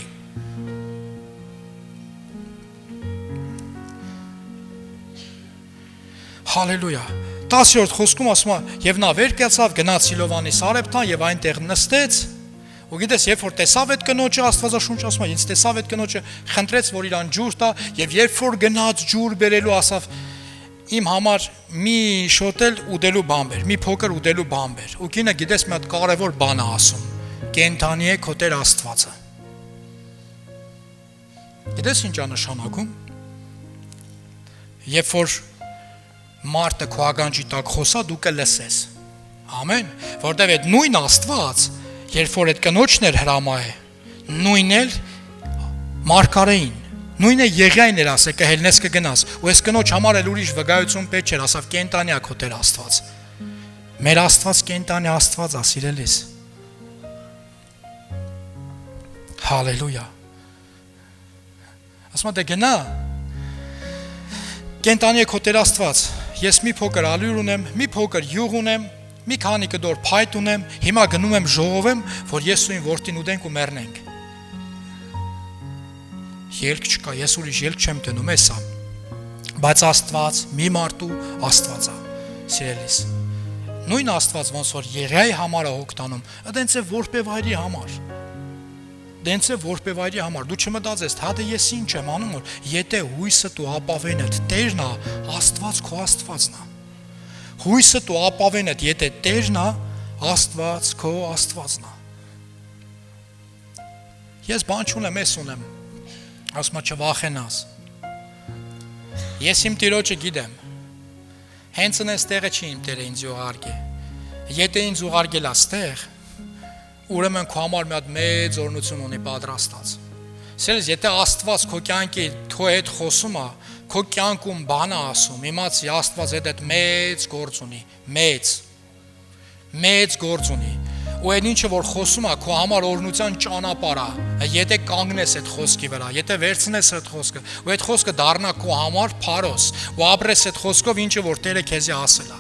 Հալելույա։ 10-րդ խոսքում ասում է, եւ նա վեր կացավ, գնաց Սիլովանի Սարեփթան եւ այնտեղ նստեց։ Ու գիտես, երբ որ տեսավ այդ կնոջը, Աստվածաշունչը ասում է, ինձ տեսավ այդ կնոջը, խնդրեց, որ իրան ջուր տա, եւ երբ որ գնաց ջուր բերելու, ասավ, իմ համար մի շոտել ուտելու բան բեր, մի փոքր ուտելու բան բեր։ Ու կինը գիտես մի հատ կարևոր բան է ասում. կենթանի է քո Տեր Աստվածը։ Գիտես ինչ է նշանակում։ Երբ որ մարդը քո ականջի տակ խոսա, դու կլսես։ Ամեն, որտեղ այդ նույն Աստված, երբ որ այդ կնոջն էր հրամայել, նույնն էլ Մարգարեին, նույնը Եղիային էր ասել, կհելնես կգնաս, ու այս կնոջ համար էլ ուրիշ վկայություն պետք չէր, ասավ կենտանի է քո Տեր Աստված։ Մեր Աստված կենտանի Աստված է, սիրելիս։ Հալելույա։ Ասում դե գնա։ Կենտանի է քո Տեր Աստված։ Ես մի փոքր ալյուր ունեմ, մի փոքր յուղ ունեմ, մի քանի կդոր փայտ ունեմ, հիմա գնում եմ ժողովեմ, որ ես ու իմ որդին ուտենք ու մեռնենք։ Ելք չկա, ես ուրիշ ելք չեմ դնում, էսա։ Բայց Աստված մի մարդու Աստված է, սիրելիս։ Նույն Աստված ոնց որ Եղիայի համար է հոգ տանում, այդենց է որբևայրի համար։ Դենց է որբևայրի համար, դու չմտածես, հատե ես ինչ եմ անում, որ եթե հույսդ ու ապավենդ Տերն է, Աստված քո Աստվածն է։ Հույսդ ու ապավենդ, եթե Տերն է, Աստված քո Աստվածն է։ Ես բան չունեմ, ես ունեմ, ասում չվախենաս։ Ես իմ Տիրոջը գիտեմ, հենց ընես տեղը չի իմ Տերը ինձ ուղարկել։ Եթե ինձ ուղարկել է ստեղ, ուրեմն քո համար մի հատ մեծ օրհնություն ունի պատրաստած։ Սիրելիս, եթե Աստված քո կյանքի քո հետ խոսում է, քո կյանքում բան է ասում, իմացի Աստված այդ մեծ գործ ունի, մեծ գործ ունի։ Ու այն ինչը որ խոսում է, քո համար օրհնության ճանապարհ է։ Եթե կանգնես այդ խոսքի վրա, եթե վերցնես այդ խոսքը, ու այդ խոսքը դառնա քո համար փարոս, ու ապրես այդ խոսքով, ինչը որ Տերը քեզի ասել է։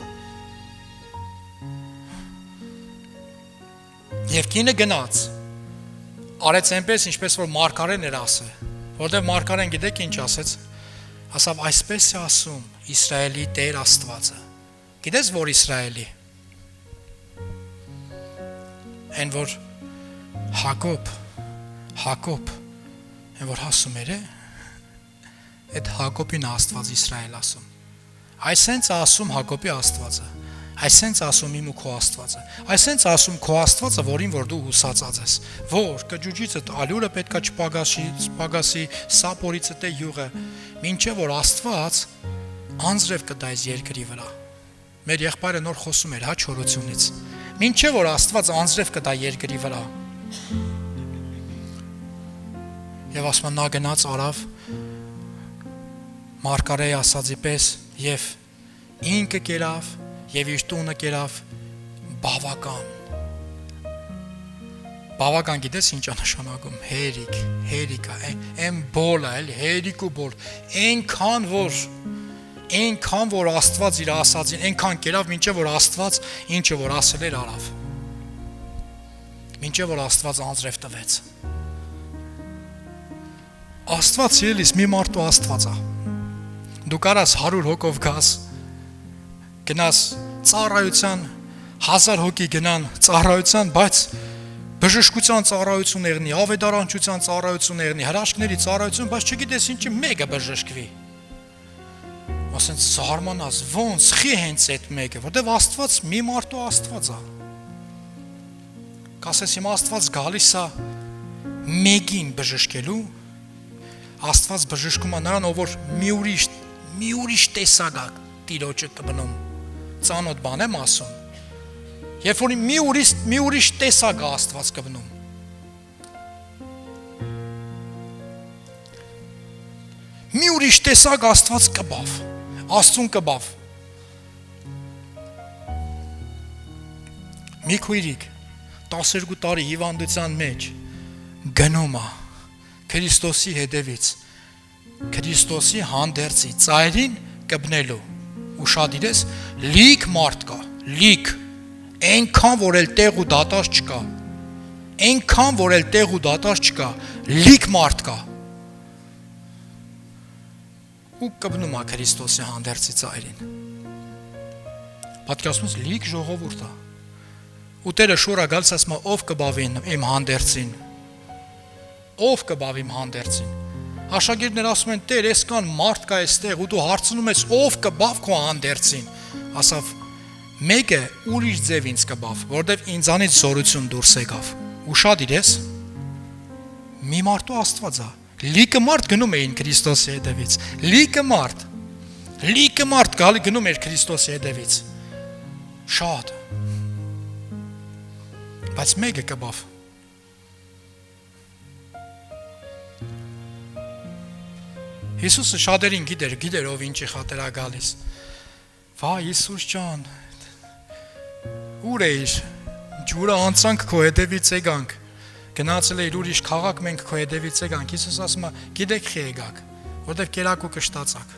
Եվ կինը գնաց, արեց այնպես, ինչպես որ Մարգարեն էր ասել, որտեղ Մարգարեն գիտեք ինչ ասեց, ասավ այսպես է ասում Իսրայելի Տեր Աստվածը, գիտես որ Իսրայելի, այն որ Հակոբ, այն որ հասում էր է, այդ Հակոբին Աստված Իսրայել ասում, այսենց ասում Հակոբի Աստվածը, այսենց ասում իմ ու քո Աստվածը, այսենց ասում քո Աստվածը, որին որ դու հուսածած ես, որ կջուջիցդ ալյուրը պետքա չպագասի, սապորիցը տե յուղը, մինչև որ Աստված անձրև կտա այս երկրի վրա։ Մեր եղբայրը նոր խոսում էր, հա չորությունից, մինչև որ Աստված անձրև կտա երկրի վրա։ Եվ ասում նա գնաց արավ Մարգարեի ասածի պես եւ ինքը կերավ եւ իր տունը կերավ բավական։ Բավական գիտես ինչ է նշանակում հերիք է, այն բոլը, էլի հերիք ու բոլ, այնքան որ Աստված իր ասածին, այնքան կերավ, մինչև որ Աստված ինչը որ ասել էր արավ, մինչև որ Աստված անձրև տվեց։ Աստված ելիս մի մարդու Աստված է, դու կարաս 100 հոգով գաս, գնաս ծառայության, 1000 հոգի գնան ծառայության, բայց բժշկության ծառայություն եղնի, ավետարանչության ծառայություն եղնի, հրաշքների ծառայություն, բայց չգիտես ինչի մեկը բժշկվի։ Ասենց զարմանաս, ոնց խի հենց այդ մեկը, որտեվ Աստված մի մարդու Աստված է։ Կասես հիմա Աստված գալիս է մեկին բժշկելու, Աստված բժշկում է նրան, ով որ մի ուրիշ տեսակ է Տիրոջը կմնում։ Ծանոթ բան եմ ասում։ Երբ որ մի ուրիշ տեսակ է Աստված կմնում։ Մի ուրիշ տեսակ Աստված կբավ, Աստծուն կբավ։ Մի քույրիկ 12 տարի հիվանդության մեջ գնում է Քրիստոսի հետևից, Քրիստոսի հանդերձի ծայրին կբնելու։ Ուշադիրես, լիք մարդ կա, լիք, այնքան որ էլ տեղ ու դատար չկա, լիք մարդ կա։ Ու կբնում է Քրիստոսի հանդերձի ծայրին։ Պատկերացնում ես լիք ժողովուրդ է։ Ու Տերը շուռ է գալիս ասում է ով կբավի իմ հանդերձին։ Ով կբավ իմ հանդերձին։ Աշակերտներ ասում են Տեր, այսքան մարդ կա այստեղ ու դու հարցնում ես ով կբավ քո հանդերձին։ Ասավ մեկը ուրիշ ձև ինձ կբավ, որտեվ ինձանից զորություն դուրս եկավ։ Ուշադիր ես։ Մի մարդու Աստված է։ Լիքը մարդ գնում էին Քրիստոսի հետևից։ Լիքը մարդ գալի գնում էր Քրիստոսի հետևից։ Շատ։ Բայց մեկը կբավ։ Հիսուսը շատերին գիտեր ով ինչի խատեր է գալիս։ Վայ Հիսուս ջան, ուր էիր, ջուրը անցանք քո հետևից եկանք, գնացել էիր ուրիշ քաղաք մենք քո հետևից եկանք, Հիսուս ասում է գիտեք խի եկաք, որտև կերակու կշտացաք,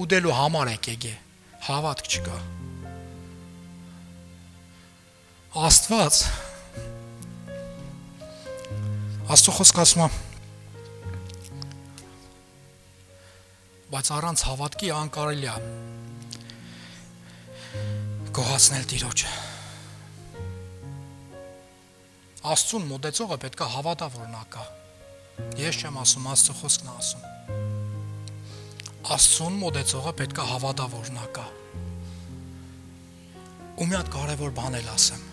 ուդելու համար եք եկե, հավատք չկա։ Աստծո խոսքը ասում է բայց առանց հավատքի անկարելի է գոհացնել Տիրոջը։ Աստծուն մոտեցողը պետք է հավատա, որ նա կա։ Ես չեմ ասում, Աստծո խոսքն է ասում։ Աստծուն մոտեցողը պետք է հավատա, որ նա կա։ Ու մի հատ կարևոր բան էլ ասեմ։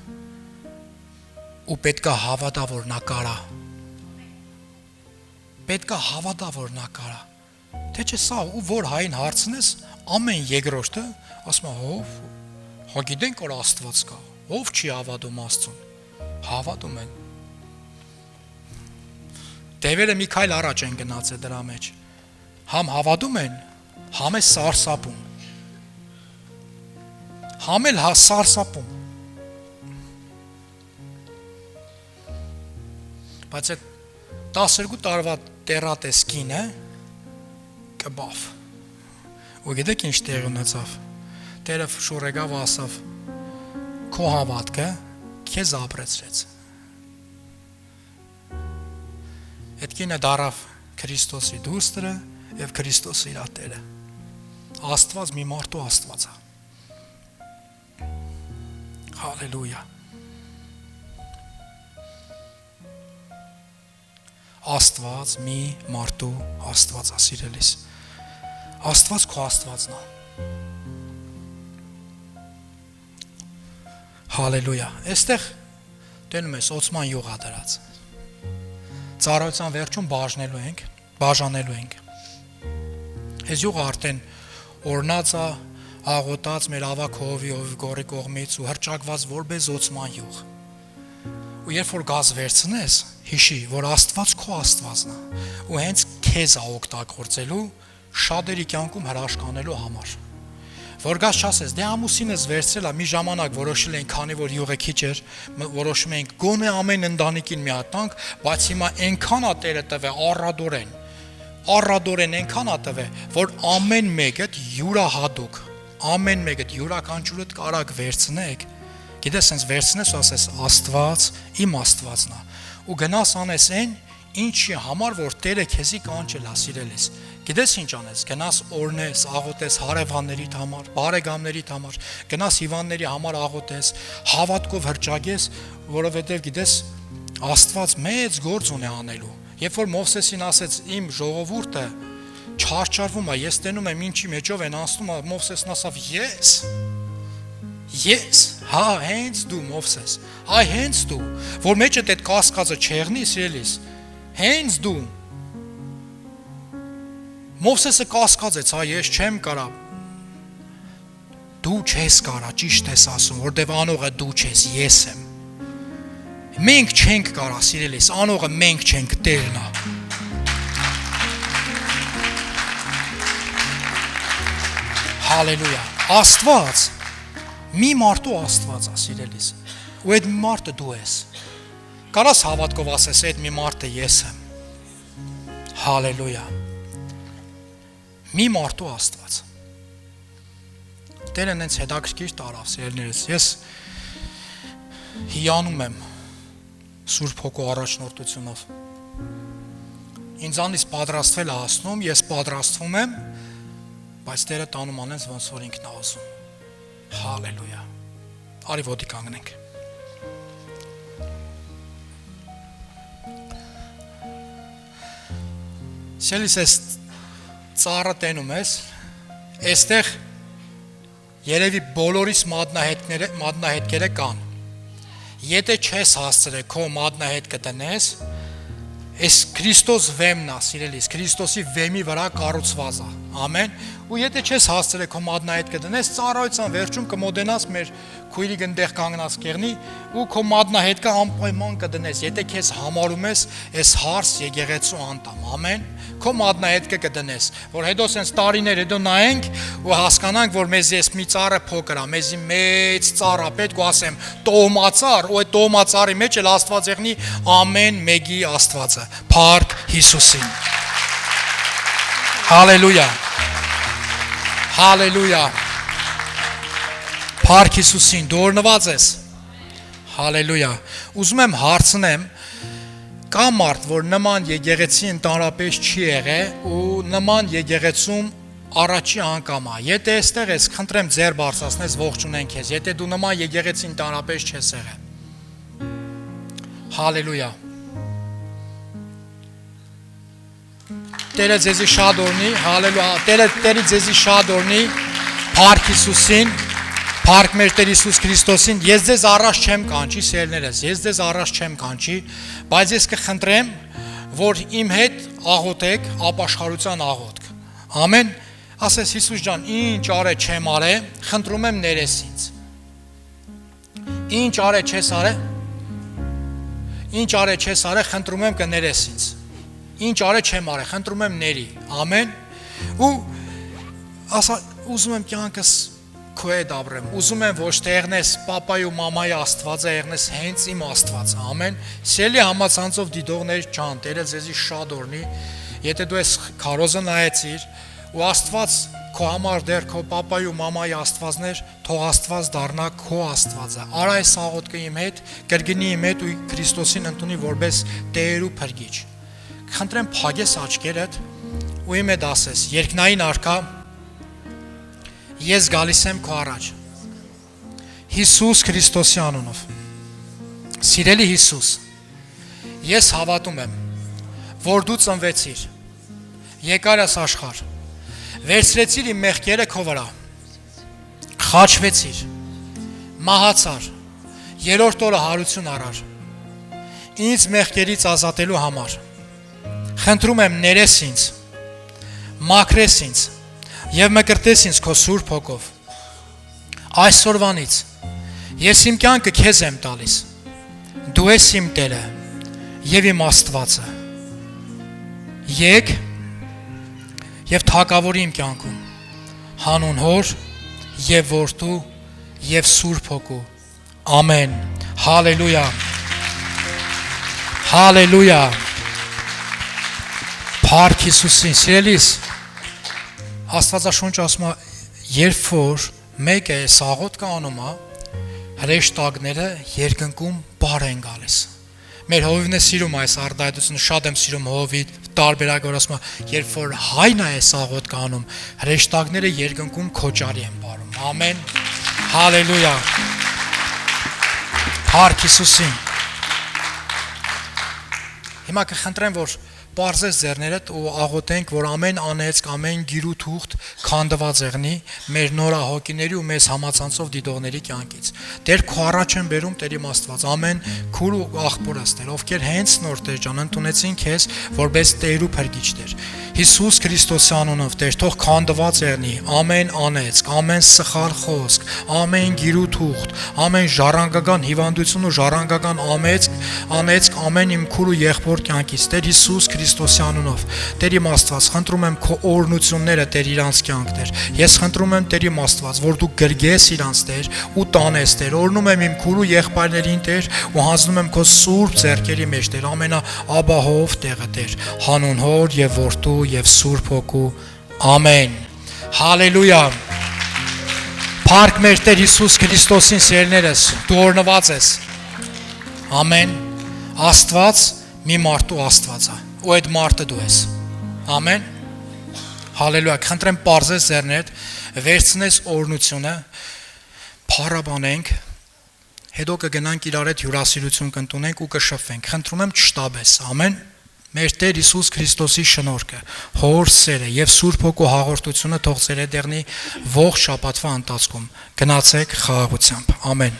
Ու պետք է հավատա, որ նա կարա։ Պետք է հավատա, որ նա կարա։ Թե չէ սա ու որ հային հարցնես, ամեն երկրորդը ասում է հա գիտենք որ Աստված կա, ով չի հավատում Աստծուն, հավատում են։ Դևերը մի քայլ առաջ են գնացել դրա մեջ, համ հավատում են, համ է սարսափում, համ էլ սարսափում։ Բայց այդ 12 տարվա տերատես կինը կբավ։ Ու գիտեք ինչ տեղ ունեցավ։ Տերը շուռ եկավ ասավ. քո հավատքը քեզ ապրեցրեց։ Այդ կինը դարավ Քրիստոսի դուստրը եւ Քրիստոսի իր Տերը։ Աստված մի մարդու Աստված է։ Հալելույա։ Աստված մի մարդու Աստված է, սիրելիս։ Աստված քո Աստվածն է։ Հալելույա։ Այստեղ տենում ես օծման յուղ ադրած։ Ծառայության վերջում բաժանելու ենք։ Այս յուղը արդեն օրնած է, աղոտած մեր ավակ հովի գորի կողմից ու հրճակված որպես օծման յուղ։ Ու երբ որ գազ վերցնես, հիշի, որ Աստված քո Աստվածն է, ու հենց քեզ է օգտագործելու շատերի կյանքում հրաշք անելու համար։ Որ գաս չասես, դե ամուսինս վերցրել է մի ժամանակ որոշել ենք, քանի որ յուղը քիչ էր, որոշում ենք գոնե ամեն ընտանիքին մի հատ տանք, բայց հիմա այնքան է Տերը տվել առադորեն այնքան է տվել, որ ամեն մեկը յուրահատուկ, ամեն մեկը յուրաքանչյուրը կարակ վերցնեք, գիտես, sense վերցնես ու ասես Աստված, իմ Աստվածն է, ու գնաս անես այն, ինչի համար որ Տերը քեզի կանչել է, սիրելիս։ Գիտես ինչ անես, գնաս օրնես, աղոթես հարևաններիդ համար, բարեկամներիդ համար, գնաս հիվանդների համար աղոթես, հավատքով հրճագես, որովհետև գիտես Աստված մեծ գործ ունի անելու։ Երբ որ Մովսեսին ասեց իմ ժողովուրդը չարչարվում է, ես տենում եմ ինչի մեջով են անցնում, Մովսեսն ասավ ես, հա, հենց դու Մովսես, այ հենց դու, որ մեջդ այդ կասկածը չեղնի, սիրելիս, հենց դու Մովսեսը կասկածեց, հա, ես չեմ կարա, դու չես կարա, ճիշտ ես ասում, որտև անողը դու չես, ես եմ, մենք չենք կարա, սիրելիս, անողը մենք չենք, Տերն է, հալելույա, Աստված, մի մարդու Աստված է, սիրելիս, ու այդ մի մարդը դու ես, կարաս հավատքով ասես, այդ մի մարդը ես եմ, հալելույա, մի մարդու Աստված, Տերն հենց հետաքրքիր տարավ, սիրելիներս, ես հիանում եմ Սուրբ Հոգու առաջնորդությունով, ինձանից պատրաստվել է ասնում, ես պատրաստվում եմ, բայց Տերը տանում անենց ոնց որ ինքն է ասում, հալելույա, արի ոտի կանգնենք, Սելիս ես ծառը տենում ես, այստեղ երևի բոլորիս մատնահետքերը կան, եթե չես հասցրել քո մատնահետքը տնես, այս Քրիստոս վեմն է, սիրելիս, Քրիստոսի վեմի վրա կառուցված է, ամեն, ու եթե չես հասցրել քո մատնահետքը տնես, ծառայության վերջում կմոտենաս մեր քույրի գնդեղ կանգնած կեղնի ու քո մատնահետքը անպայման կդնես, եթե քեզ համարում ես այս հարս եկեղեցու անդամ, ամեն, քո մատնահետքը կդնես, որ հետո սենց տարիներ հետո նայենք ու հասկանանք, որ մեզ ես մի ծառը փոքր է, մեզի մեծ ծառ է, պետք ու ասեմ, տոհմածառ, ու այդ տոհմածառի մեջ էլ Աստված եղնի ամեն մեկի Աստվածը, փառք Հիսուսին։ Հալելույա։ Հալելույա։ Փառք Հիսուսին, դու օրհնված ես։ Հալելույա։ Ուզում եմ հարցնեմ, կա մարդ, որ նման եկեղեցի ընդհանրապես չի եղել ու նման եկեղեցում առաջի անգամ է։ Եթե այստեղ ես, խնդրեմ ձեր բարձրացնես, ողջունենք քեզ։ Եթե դու նման եկեղեցի ընդհանրապես չես եղել։ Հալելույա։ Տերը ձեզի շատ օրհնի, հալելույա, Տերը ձեզի շատ օրհնի, փառք Հիսուսին, փառք մեր Տեր Հիսուս Քրիստոսին, ես ձեզ առաջ չեմ կանչի, սիրելիներս, ես ձեզ առաջ չեմ կանչի, բայց ես կխնդրեմ, որ իմ հետ աղոթեք ապաշխարության աղոթք, ամեն, ասես Հիսուս ջան, ինչ արե չեմ արե, խնդրում եմ ներես ինձ, ինչ արե չես արե, խնդրում եմ կներես ինձ, ինչ արե չեմ արե, խնդրում եմ ների, ամեն, ու ուզում եմ կյանքս քո հետ ապրեմ, ուզում եմ ոչ թե եղնես պապայի ու մամայի Աստվածը, եղնես հենց իմ Աստվածը, ամեն, սիրելի համացանցով դիտողներ ջան, Տերը ձեզի շատ օրհնի, եթե դու ես քարոզը նայեցիր, ու Աստված քո համար դեռ քո պապայի ու մամայի Աստվածներ, թող Աստված դառնա քո Աստվածը, արա այս աղոթքը իմ հետ, կրկնի իմ հետ ու Քրիստոսին ընդունի որպես Տեր ու Փրկիչ, խնդրեմ փակես աչքերդ ու իմ հետ ասես, երկնային Արքա, ես գալիս եմ քո առաջ, Հիսուս Քրիստոսի անունով, սիրելի Հիսուս, ես հավատում եմ, որ դու ծնվեցիր, եկար ես աշխարհ, վերցրեցիր իմ մեղքերը քո վրա, խաչվեցիր, մահացար, երրորդ օրը հարություն առար, ինձ մեղքերից ազատելու համար, խնդրում եմ ներես ինձ, մաքրես ինձ, և մկրտես ինձ քո Սուրբ Հոգով, այսօրվանից, ես իմ կյանքը քեզ եմ տալիս, դու ես իմ Տերը և իմ Աստվածը, եկ և թագավորի իմ կյանքում, հանուն Հոր եւ Որդու եւ Սուրբ Հոգու։ Ամեն։ Հալելույա։ Հալելույա։ Փառք Հիսուսին, սիրելիս։ Աստվածաշունչը ասում է, երբ որ մեկը սաղոտ կանում է, հրեշտակները երկնքում բար են գալիս։ Մեր հովիվն է սիրում այս արտահայտությունը, շատ եմ սիրում հովի տարբերակ, որ ասում է, երբ որ հայնա է սաղոտ կանում, հրեշտակները երկնքում քոճարի են բարում։ Ամեն։ Հալելույա։ Փառք Հիսուսին։ Հիմա կխնդրեմ, որ պարզես ձեռներդ ու աղոթենք, որ ամեն անեծք, ամեն գիրու թուղթ քանդված եղնի մեր նորահոգիների ու մեզ համացանցով դիտողների կյանքից։ Տեր քո առաջ են բերում Տեր իմ Աստված, ամեն քուր ու աղբորս Տեր, ովքեր հենց նոր Տեր ջան ընդունեցին քեզ որպես Տեր ու Փրկիչ Տեր։ Հիսուս Քրիստոսի անունով Տեր, թող քանդված եղնի ամեն անեծք, ամեն սխալ խոսք, ամեն գիրու թուղթ, ամեն ժառանգական հիվանդություն ու ժառանգական անեծք, ամեն իմ քուր ու եղբոր կյանքից Տեր Հիսուս Քրիստոսի անունով։ Տեր իմ Աստված, խնդրում եմ քո օրհնությունները Տեր իրանց կյանք Տեր։ Ես խնդրում եմ Տեր իմ Աստված, որ դու գրգես իրանց Տեր ու տանես Տեր։ Օրհնում եմ իմ քուր ու եղբայրներին Տեր ու հանձնում եմ քո սուրբ ձեռքերի մեջ Տեր, ամենաաբահով տեղը Տեր, հանուն Հոր եւ Որդու եւ Սուրբ Հոգու։ Ամեն։ Հալելույա։ Փառք մեր Տեր Հիսուս Քրիստոսին, սիրելիներս, դու օրհնված ես։ Ամեն։ Աստված մի մարդու Աստված է, ու այդ մարդը դու ես։ Ամեն։ Հալելույա։ Խնդրեմ պարզես ձեռներդ, վերցնես օրհնությունը, փառաբանենք, հետո կգնանք իրար հետ հյուրասիրություն կընդունենք ու կշփվենք։ Խնդրում եմ չշտաբես։ Ամեն։ Մեր Տեր Հիսուս Քրիստոսի շնորհքը, Հոր սերը եւ Սուրբ Հոգու հաղորդությունը թող ձեր հետ եղնի ողջ շաբաթվա ընթացքում։ Գնացեք խաղաղությամբ։ Ամեն։